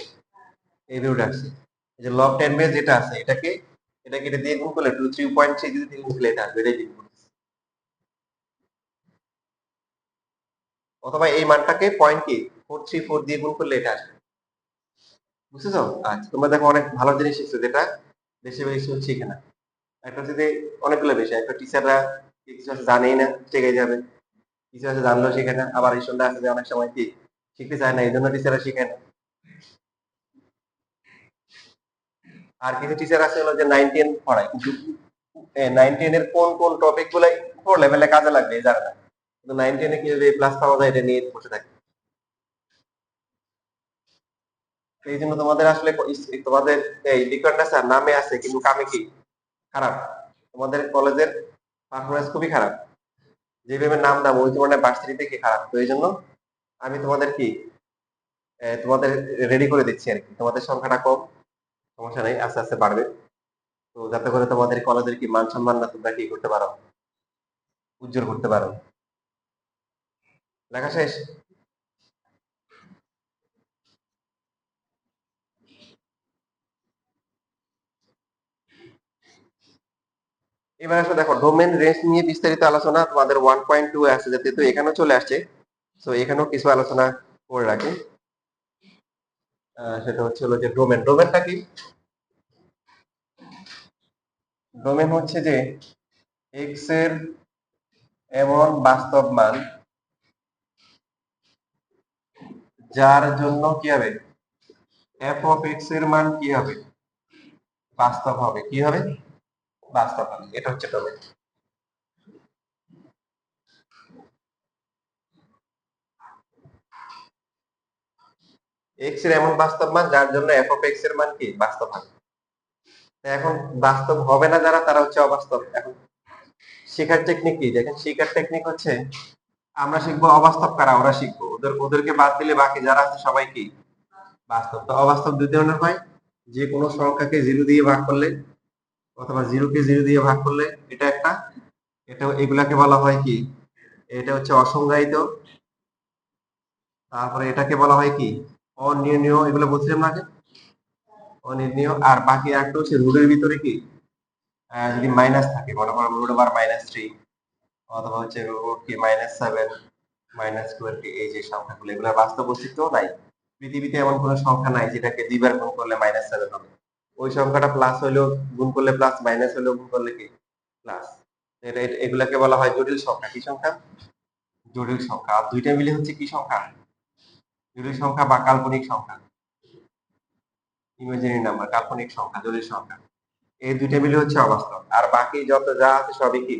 এই রুট আসছে। এই যে লগ 10 বেস যেটা আছে এটাকে এটা দিয়ে গুণ করলে 3.3 যদি দিয়ে গুণ করলে এটা আসবে, এটাই গুণ করতেছি। অথবা এই মানটাকে পয়েন্ট কি 434 দিয়ে গুণ করলে এটা আসবে। বুঝতেছো? আচ্ছা, তোমরা দেখো অনেক ভালো জিনিস শিখছো, যেটা বেশি বেশি হচ্ছে এখানে। একটা হচ্ছে যে অনেকগুলো বিষয়, একটা টিচাররা কিছু আছে জানেই না, শিখে যাবে। কিছু আছে জানলেও শিখে না, আবার এই সন্ধ্যা আছে যে অনেক সময় কি শিখতে চায় না, এই জন্য টিচাররা শিখে না। আর কিছু টিচার আছে হলো যে 9-10 পড়ায়, কিন্তু 9-10 এর কোন কোন টপিক গুলো কোন লেভেলে কাজে লাগবে এই জানে না, কিন্তু 9-10 এ কিভাবে প্লাস পাওয়া যায় এটা নিয়ে বসে থাকে। তো এই জন্য তোমাদের আসলে তোমাদের এই লিকন্ডাস নামে আছে কিন্তু কামে কি খারাপ। তোমাদের কলেজের পারফরমেন্স খুবই খারাপ, যেভাবে নাম দাম ওই তুলনায় ভার্সিটি থেকে খারাপ। তো এই জন্য আমি তোমাদের কি তোমাদের রেডি করে দিচ্ছি আর কি। তোমাদের সংখ্যাটা কম, সমস্যা নেই, আস্তে আস্তে বাড়বে। তো যাতে করে তোমাদের কলেজের কি মান সম্মানটা তোমরা কি করতে পারো, উজ্জ্বল করতে পারো। লেখা শেষ? এবার আসলে দেখো ডোমেন রেঞ্জ নিয়ে বিস্তারিত আলোচনা তোমাদের 1.2 আছে, যাতে তো এখানেও চলে আসছে। তো এখানেও কিছু আলোচনা করে রাখি। সেটা হচ্ছে হলো যে ডোমেনটা কি? ডোমেন হচ্ছে যে এক্স এর এমন বাস্তব মান যার জন্য কি হবে, এফ অফ এক্স এর মান কি হবে, বাস্তব হবে। কি হবে? বাস্তব হবে। এটা হচ্ছে ডোমেন। এক্স এর এমন বাস্তব মান যার জন্য এফ অফ এক্স এর মান কি বাস্তব হবে। এখন বাস্তব হবে না যারা, তারা হচ্ছে অবাস্তব। এখন শেখার টেকনিক কি দেখেন, শেখার টেকনিক হচ্ছে আমরা শিখবো অবাস্তব কারা, ওরা শিখবো, ওদেরকে বাদ দিলে বাকি যারা আছে সবাই কি বাস্তব। তো অবাস্তব দুই ধরনের হয়, যে কোনো সংখ্যাকে জিরো দিয়ে ভাগ করলে অথবা জিরোকে জিরো দিয়ে ভাগ করলে এটা একটা, এটা এগুলাকে বলা হয় কি, এটা হচ্ছে অসংজ্ঞায়িত। তারপরে এটাকে বলা হয় কি অনির্ণীয়, এগুলো বলছিলাম না আগে, অনির্ণীয়। আর বাকি একটা হচ্ছে রুটের ভিতরে কি যদি মাইনাস থাকে, মনে করো রুট ওভার -3 অথবা হচ্ছে রুট কি -7 -20, এই যে সংখ্যাগুলো এগুলো বাস্তব অস্তিত্ব নাই। পৃথিবীতে এমন কোনো সংখ্যা নাই যেটাকে দুইবার গুণ করলে -7 হবে। ওই সংখ্যাটা প্লাস হইলেও গুণ করলে প্লাস, মাইনাস হইলেও গুণ করলে কি প্লাস। এগুলাকে বলা হয় জটিল সংখ্যা। কি সংখ্যা? জটিল সংখ্যা। আর দুইটা মিলে হচ্ছে কি সংখ্যা? জটিল সংখ্যা বা কাল্পনিক সংখ্যা, ইমাজিনারি নাম্বার, কাল্পনিক সংখ্যা, জটিল সংখ্যা। এই দুইটা মিলে হচ্ছে অবাস্তব। আর বাকি যত যা আছে সবই কি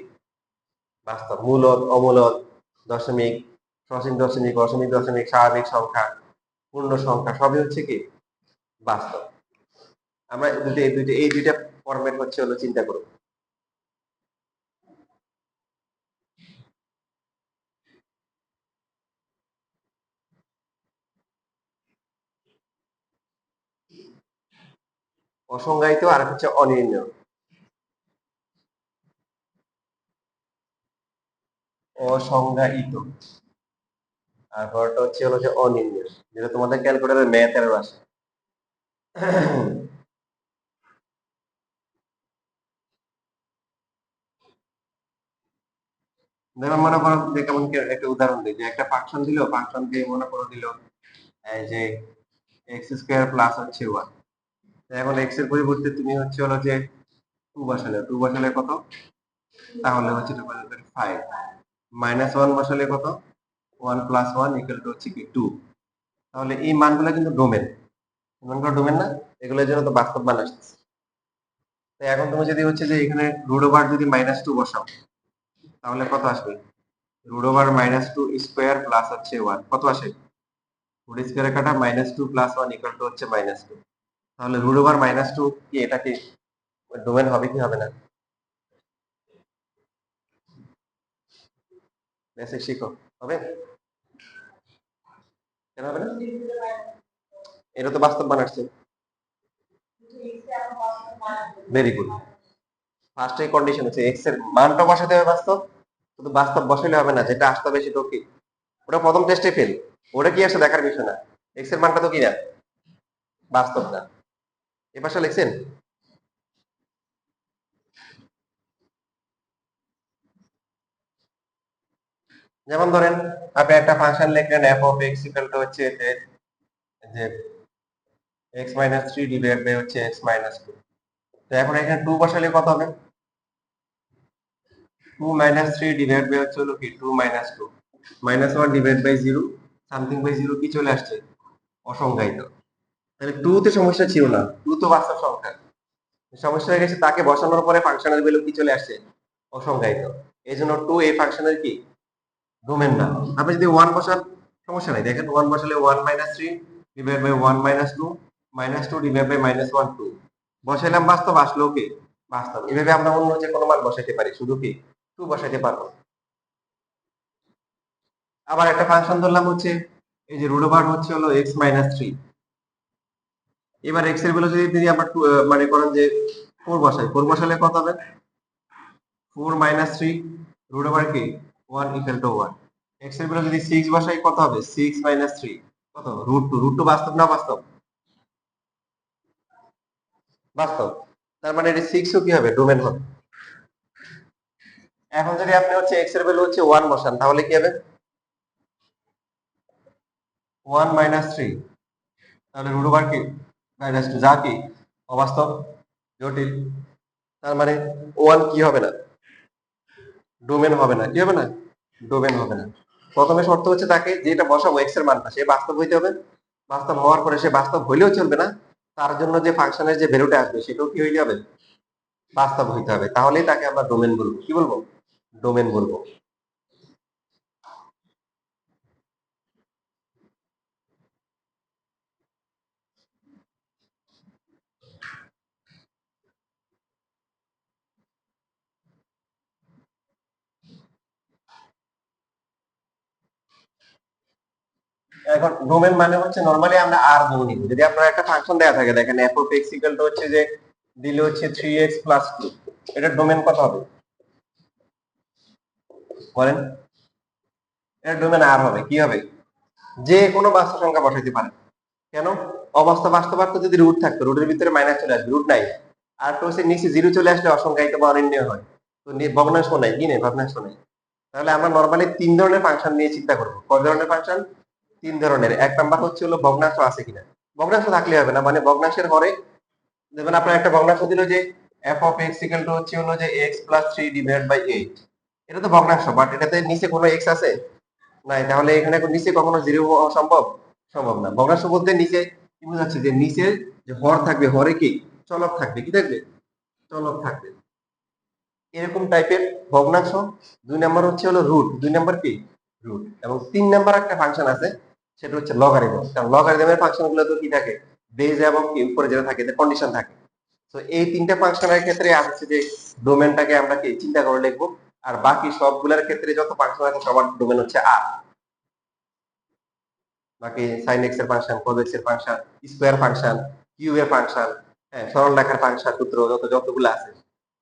বাস্তব। মূলদ, অমূলদ, দশমিক, সসীম দশমিক, অসীমিক দশমিক, স্বাভাবিক সংখ্যা, পূর্ণ সংখ্যা, সবই হচ্ছে কি বাস্তব। আমরা এই দুইটা ফরম্যাট হচ্ছে হলো চিন্তা করব। অসংজ্ঞায়িত আর হচ্ছে অনির্ণয়। অসংজ্ঞায়িত আর পরটা হচ্ছে হলো যে অনির্ণয়, যেটা তোমাদের ক্যালকুলেটরের ম্যাথ এরর আসে। যেমন মনে করো যে কেমন একটা উদাহরণ দিই, যে একটা ফাংশন দিল, ফাংশন দিয়ে মনে করো দিল এই যে এক্স স্কোয়ার প্লাস হচ্ছে 1। এখন এক্স এর পরিবর্তে তুমি হচ্ছে হলো যে 2 বসালে, 2 বসালে কত, তাহলে হচ্ছে 2/5। -1 বসালে কত, 1 + 1 = হচ্ছে কি 2। তাহলে এই মানগুলো কিন্তু ডোমেন, মানগুলো ডোমেন না, এগুলোর জন্য তো বাস্তব মান আসছে। তাই এখন তুমি যদি হচ্ছে যে এখানে রুট ওভার যদি -2 বসাও, তাহলে কত আসবে, রুট ওভার -2 স্কোয়ার প্লাস হচ্ছে 1 কত আসে, রুট স্কোয়ারে কাটা -2 + 1 = হচ্ছে -2। তাহলে রুট ওভার -2 কি এটা কি ডোমেন হবে কি হবে না? বেসিক শিখো, হবে? কেন হবে না? এটা তো বাস্তব মান আসছে। Very good. ফার্স্ট এই কন্ডিশন হচ্ছে এক্স এর মানটা বসাতে হবে বাস্তব, শুধু বাস্তব বসাইলে হবে না, যেটা আসতে হবে সেটাও কি ওটা প্রথম টেস্টে ফেল, ওটা কি আসছে দেখার বিষয় না, এক্স এর মানটা তো কি না, বাস্তব না। এ পাশে লিখছেন। যেমন ধরেন আপনি একটা ফাংশন লিখলেন F of X equal to হচ্ছে যে X minus three divide by হচ্ছে এক্স মাইনাস টু। তো এখন এখানে টু বসালে কত হবে, two minus three divide by হচ্ছে হলো কি two minus two, minus one divide by zero, something by zero কি চলে আসছে, অসংজ্ঞায়িত। তাহলে টু তে সমস্যা ছিল না, টু তো বাস্তব সংখ্যা, সমস্যা হয়ে গেছে তাকে বসানোর পরে ফাংশনের ভ্যালু কি চলে আসছে, অসংজ্ঞায়িত। এই জন্য টু এই ফাংশনের কি ডোমেন না। আপনি যদি ওয়ান বসান সমস্যা নাই, দেখেন ওয়ান বসালে one minus three divide by one minus two divide by minus one two, বসাইলাম বাস্তব আসলো কি বাস্তব। এভাবে আমরা অন্য যে কোনো মান বসাইতে পারি, শুধু কি টু বসাইতে পারবো। আবার একটা ফাংশন ধরলাম হচ্ছে এই যে রুট ওভার হচ্ছে হলো এক্স মাইনাস থ্রি। এবার এক্স এর ভ্যালু যদি আমরা মানে করেন যে ফোর বসাই, ফোর বসালে কত হবে, four minus three root over কি one equal to one. X এর ভ্যালু যদি সিক্স বসাই কত হবে, সিক্স মাইনাস থ্রি কত, রুট টু। রুট টু বাস্তব না বাস্তব, বাস্তব। তার মানে এটা সিক্সও কি হবে, ডোমেন হবে। এখন যদি আপনি হচ্ছে এক্স এর ভ্যালু হচ্ছে ওয়ান বসান তাহলে কি হবে, ওয়ান মাইনাস থ্রি, তাহলে রুট ওভার কি মাইনাস টু, যা কি অবাস্তব, জটিল। তার মানে ওয়ান কি হবে না, ডোমেন হবে না। কি হবে না, ডোমেন হবে না। প্রথমে শর্ত হচ্ছে তাকে যেটা বসাবো এক্স এর মানটা সে বাস্তব হইতে হবে, বাস্তব হওয়ার পরে সে বাস্তব হইলেও চলবে না, তার জন্য যে ফাংশনের যে ভ্যালুটা আসবে সেটাও কি হইতে হবে, বাস্তব হইতে হবে। তাহলেই তাকে আমরা ডোমেন বলবো। কি বলবো, ডোমেন বলবো। এখন ডোমেন মানে হচ্ছে নরমালি আমরা আর ধরে নিব। যদি আপনার একটা ফাংশন দেয়া থাকে, দেখেন F of X equal to হচ্ছে যে দিলে হচ্ছে 3x প্লাস 2, এটার ডোমেন কত হবে বলেন, এটার ডোমেন আর হবে। কি হবে, যে কোনো বাস্তব সংখ্যা বসাইতে পারে। কেন, অবাস্তব বাস্তবার্থ যদি রুট থাকতো রুটের ভিতরে মাইনাস চলে আসবে, রুট নাই। আর তো হচ্ছে নিচে জিরো চলে আসলে অসংখ্যায়িত বা অনির্ণয় হয়। তো ভগ্নাংশ নাই, কি নেই, ভগ্নাংশ নাই। তাহলে আমরা নরমালি তিন ধরনের ফাংশন নিয়ে চিন্তা করবো। কয় ধরনের ফাংশন, তিন ধরনের। এক নাম্বার হচ্ছে হলো ভগ্নাংশ আছে কিনা, ভগ্নাংশ থাকলে হবে না, মানে ভগ্নাংশের হরে যেমন আপনার একটা ভগ্নাংশ দিল যে F of X equal to হচ্ছে হলো যে X plus three divide by eight, এটা তো ভগ্নাংশ, বাট এটাতে নিচে কোনো এক্স আছে নাই, তাহলে এখানে নিচে কখনো জিরো হওয়া সম্ভব, সম্ভব না। ভগ্নাংশ বলতে নিচে কি বোঝাচ্ছে, যে নিচে যে হর থাকবে, হরে কি চলক থাকবে, কি থাকবে, চলক থাকবে, এরকম টাইপের ভগ্নাংশ। দুই নাম্বার হচ্ছে হলো রুট, দুই নাম্বার কি রুট। এবং তিন নাম্বার একটা ফাংশন আছে সেটা হচ্ছে লগারিদম। কারণ লগারিদমের ফাংশন গুলো তো কি থাকে, বেজ এবং কি উপরে যেটা থাকে কন্ডিশন থাকে। তো এই তিনটা ফাংশনের ক্ষেত্রে আসছে যে ডোমেনটাকে আমরা কি চিন্তা করে লিখবো। আর বাকি সবগুলোর ক্ষেত্রে যত ফাংশন আছে সবার ডোমেন হচ্ছে আর। বাকি সাইন এক্স এর ফাংশন, কজ এক্স এর ফাংশন, স্কোয়ার ফাংশন, কিউব এর ফাংশন, হ্যাঁ সরল রেখার ফাংশন, সূত্র যতগুলো আছে,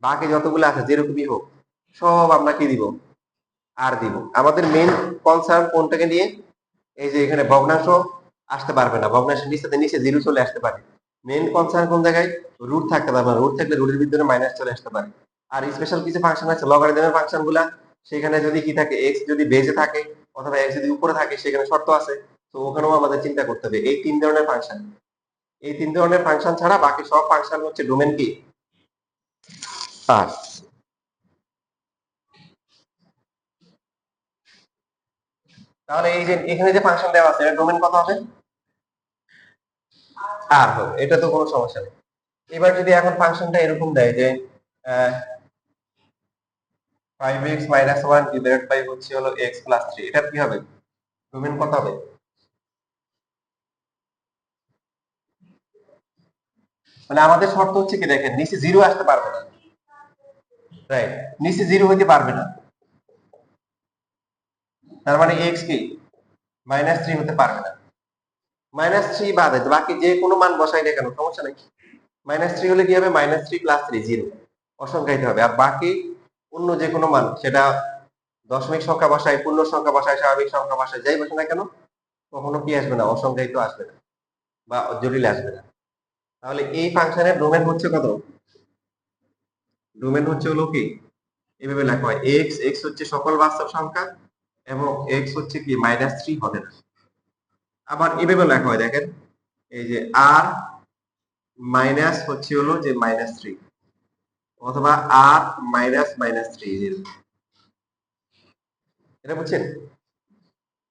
বাকি যতগুলো আছে যেরকমই হোক সব আমরা কি দিব, আর দিব। আমাদের মেইন কনসার্ন কোনটাকে নিয়ে, এই যে এখানে ভগ্নাংশ আসতে পারবে না, ভগ্নাংশের নিচে নিচে জিরো চলে আসতে পারে। মেইন কনসার্ন কোন জায়গায়, রুট থাকতে পারবে না, রুট থাকলে রুটের ভিতরে মাইনাস চলে আসতে পারে। আর স্পেশাল কিছু ফাংশন আছে লগারিদমের ফাংশন গুলা, সেখানে যদি কি থাকে, এক্স যদি বেজে থাকে অথবা এক্স যদি উপরে থাকে সেখানে শর্ত আছে। তো ওখানেও আমাদের চিন্তা করতে হবে। এই তিন ধরনের ফাংশন, এই তিন ধরনের ফাংশন ছাড়া বাকি সব ফাংশন হচ্ছে ডোমেন কি আর। তাহলে এই যে এখানে যে ফাংশন দেওয়া আছে এর ডোমেন কত হবে, আর হবে, এটা তো কোনো সমস্যা নেই। এবার যদি এখন ফাংশনটা এরকম দেয় যে 5x minus one divide by হচ্ছে হলো x প্লাস থ্রি, এটা কি হবে, ডোমেন কত হবে, মানে আমাদের শর্ত হচ্ছে কি দেখেন নিচে জিরো আসতে পারবে না, রাইট, নিচে জিরো হইতে পারবে না। তার মানে x কি মাইনাস থ্রি হতে পারবে না, মাইনাস থ্রি বাদে বাকি যে কোনো মান বসাই না কেন সমস্যা নাই। মাইনাস থ্রি হলে কি হবে, minus three plus three zero, অসংখ্যায়িত হবে। আর বাকি অন্য যে কোনো মান, সেটা দশমিক সংখ্যা বসায়, পূর্ণ সংখ্যা বসায়, স্বাভাবিক সংখ্যা বসায়, যাই বসে না কেন কখনো কি আসবে না, অসংখ্যায়িত আসবে না বা জটিল আসবে না। তাহলে এই ফাংশনের ডোমেন হচ্ছে কত? ডোমেন হচ্ছে হলো কি, এভাবে লেখা হয় এক্স, এক্স হচ্ছে সকল বাস্তব সংখ্যা এবং এক্স হচ্ছে কি -3 হবে না। আবার এভাবে লেখা হয়, দেখেন এই যে আর মাইনাস হচ্ছে হলো যে -3 অথবা আর -3, এটা বুঝছেন?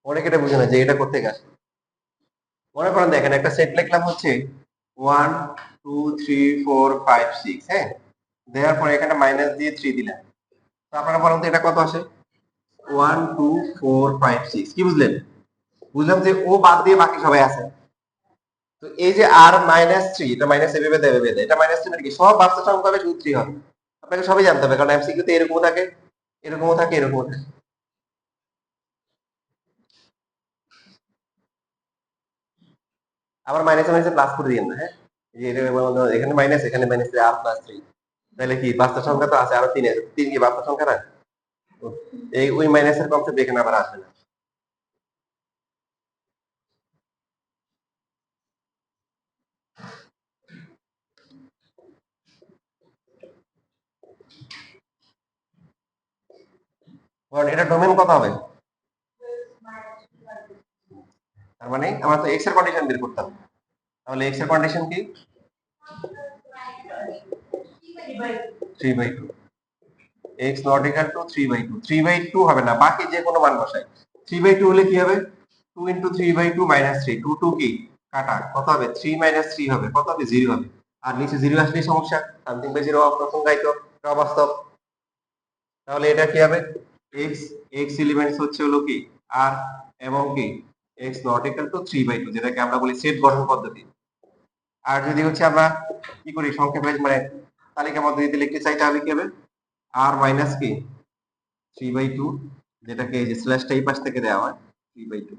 অনেকে এটা বুঝে না যে এটা করতে গেছে। মনে করেন দেখেন একটা সেট লিখলাম হচ্ছে 1 2 3 4 5 6, হ্যাঁ, দেওয়ার পরে এখানে মাইনাস দিয়ে 3 দিলাম। তো আপনারা বলেন তো এটা কত আসে? 1 2 4 5 6, কি বুঝলেন? বুঝলাম যে ও বাদ দিয়ে বাকি সবাই আছে। তো এই যে আর -3, এটা মাইনাস এভাবে দেবে বেদে, এটা -3 মানে কি সব বাস্তব সংখ্যা হবে, শুধু 3 হবে। আপনাকে সবই জানতে হবে, কারণ এমসিকিউ তে এরকমও থাকে, এরকমও থাকে, এরকমও থাকে। আবার মাইনাসে মাইনাসে প্লাস করে দিয়েন না, হ্যাঁ, যে এটা এখানে মাইনাস, এখানে মাইনাস আর +3, তাহলে কি বাস্তব সংখ্যা তো আছে আরো 3 আছে, 3 কি বাস্তব সংখ্যা না? এই ওই মাইনাসের কনসেপ্ট এখানে আবার আসবে না। কারণ এটা ডোমেন কত হবে? তার মানে আমরা তো এক্স এর কন্ডিশন বের করতাম, তাহলে এক্স এর কন্ডিশন কি? 3/2, x নট ইকুয়াল টু 3/2, 3/2 হবে না, বাকি যে কোনো মান বসাই। 3/2 হলে কি হবে? 2 ইন্টু 3/2 -3, 2 2 কি কাটা, কত হবে? 3 -3 হবে, কত হবে? 0 হবে। আর নিচে 0 আসলেই সমস্যা, সামথিং বাই 0 অপ্রসঙ্গায়িত, অবাস্তব। তাহলে এটা কি হবে? x, x এলিমেন্টস হচ্ছে হলো কি আর, এবং কি x নট ইকুয়াল টু 3/2, যেটাকে আমরা বলি সেট গঠন পদ্ধতি। আর যদি হচ্ছে আমরা কি করি সংক্ষেপে, মানে তালিকা পদ্ধতিতে লিখতে চাই, তাহলে কি হবে? আর মাইনাস কি 3/2, যেটাকে এই যে স্ল্যাশটা এই পাশ থেকে দেওয়া হয় 3/2।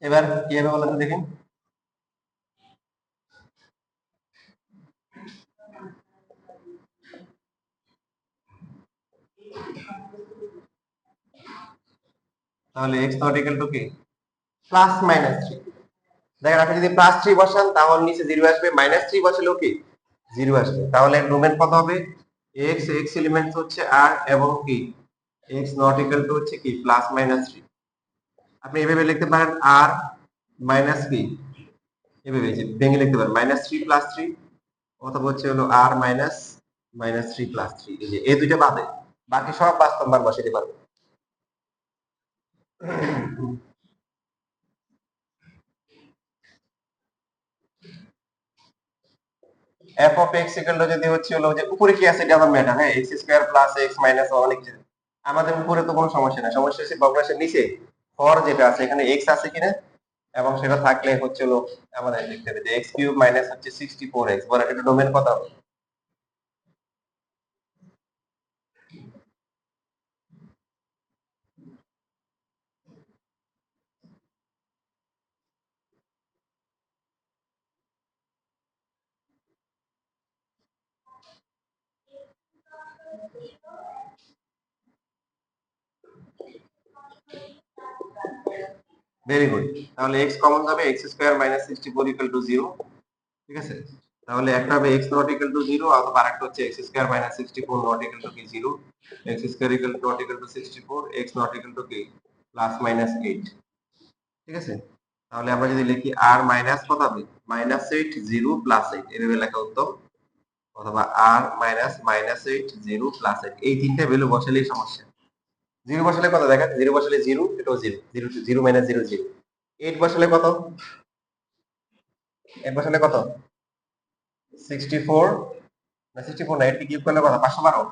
এবার কি হবে বলেন তো দেখি। তাহলে x নট ইকুয়াল টু কি +-3, দেখেন আপনি যদি +3 বসান তাহলে নিচে 0 আসবে, -3 বসালেও কি 0 আসবে। তাহলে ডোমেন কত হবে? x, x এলিমেন্টস হচ্ছে r এবং কি x নট ইকুয়াল টু হচ্ছে কি +-3। আপনি এভাবে লিখতে পারেন r মাইনাস কি, এভাবে যে ভেঙে লিখতে পারেন -3 + 3, অথবা হচ্ছে হলো r -3 + 3, এই যে এই দুইটা বাদে বাকি সব বাস্তব মান বসাইতে পারবো। f of x equal to যদি হচ্ছে হলো যে উপরে কি আছে এটা আমার ম্যাটার, হ্যাঁ, x square plus x minus অনেক কিছু। আমাদের উপরে তো কোনো সমস্যা নাই, সমস্যা হচ্ছে ভগ্নাংশের নিচে হর যেটা আছে এখানে x আছে কিনা, এবং সেটা থাকলে হচ্ছে হলো আমাদের লিখতে হবে যে x³ মাইনাস হচ্ছে 64x, বলে এটা ডোমেন কত হবে? Very good. তাহলে x কমন যাবে, x square minus 64 equal to 0, ঠিক আছে? তাহলে একটা হবে x নট ইকুয়াল টু 0, অথবা আরেকটা হচ্ছে x square minus 64 not equal to কি 0, x square equal not equal to 64, x not equal to কি +-8, ঠিক আছে? তাহলে আমরা যদি লিখি r মাইনাস কত হবে? -8 0 +8, এভাবে লেখা উত্তম, অথবা r মাইনাস -8 0 +8, এই তিনটা ভ্যালু বসালেই সমস্যা। 0 বসালে কত দেখেন, 0 বসালে 0, এটাও 0, 0 0 মাইনাস 0 0, 8 বসালে কত, 8 বসালে কত 64, না 64 না, 8 কিউব করলে কত 512,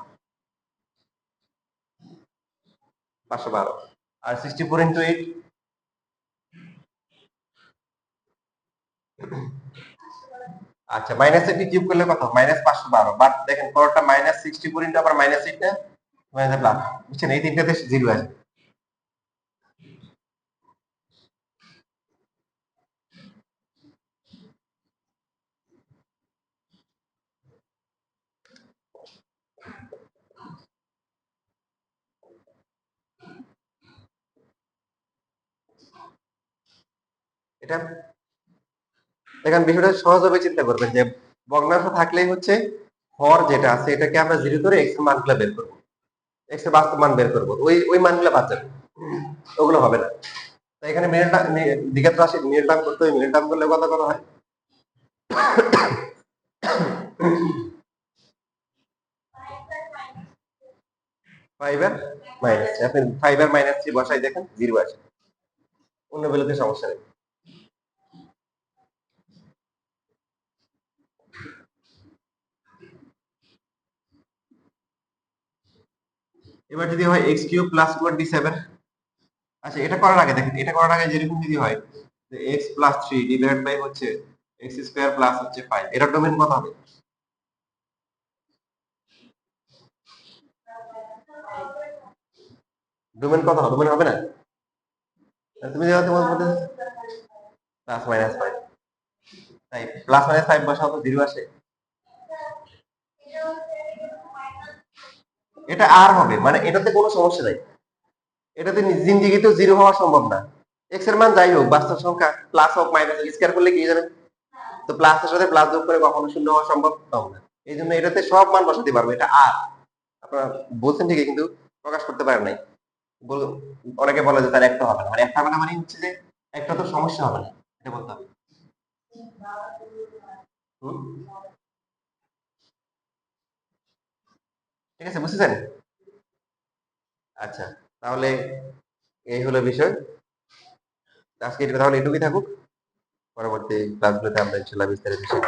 512। আর 64 ইন্টু 8, আচ্ছা মাইনাস 8 কিউব করলে কত? মাইনাস 512। বাট দেখেন পরেরটা মাইনাস 64 ইন্টু আবার মাইনাস 8 না মাইনাস প্লাস, বুঝছেন? এই তিনটাতে জিরো আসবে। এটা দেখেন বিষয়টা সহজভাবে চিন্তা করবেন যে ভগ্নাংশ থাকলেই হচ্ছে হর যেটা আছে এটাকে আমরা জিরো ধরে এক্স এর মানগুলো বের করবো, এক্স এর বাস্তব মান বের করবো, ওই মানগুলো বাদ যাবে, ওগুলো হবে না। তো এখানে দ্বিঘাত রাশি মিডল টার্ম করতে হয়, মিডল টার্ম করলে কত কত হয়? 5 আর মাইনাস, আপনি 5 আর মাইনাস 3 বসাই দেখেন জিরো আসে, অন্য বেলাতে সমস্যা নেই। এবার যদি হয় এক্স কিউব প্লাস 27, আচ্ছা এটা করার আগে দেখেন, এটা করার আগে যেরকম যদি হয় যে এক্স প্লাস 3 ডিভাইড বাই হচ্ছে এক্স স্কয়ার প্লাস হচ্ছে 5, এটা ডোমেন কত হবে? ডোমেন কত হবে? ডোমেন হবে না? তুমি যেটা তোমার মধ্যে প্লাস মাইনাস 5, তাই প্লাস মাইনাস 5 বসাও তো জিরো আসে। এটা আর হবে, মানে এটাতে কোনো সমস্যা নাই, এটাতে জিন্দিগিতেও জিরো হওয়া সম্ভব না। এক্স এর মান যাই হোক বাস্তব সংখ্যা, প্লাস হোক মাইনাস হোক, স্কয়ার করলে কি যাবে? তো প্লাসের সাথে প্লাস যোগ করে কখনো শূন্য হওয়া সম্ভব না। এই জন্য এটাতে সব মান বসাতে পারবো, এটা আর আপনারা বলছেন ঠিকই কিন্তু প্রকাশ করতে পারেন নাই। অনেকে বলে যে তার একটা হবে না, মানে একটা হবে না মানে হচ্ছে যে একটা তো সমস্যা হবে না, এটা বলতে হবে। হুম, ঠিক আছে, বুঝতেছেন? আচ্ছা, তাহলে এই হলো বিষয়। আজকে এটা তাহলে এটুকুই থাকুক, পরবর্তী ক্লাসগুলোতে আমরা ইনশাল্লাহ বিস্তারিত শিখব।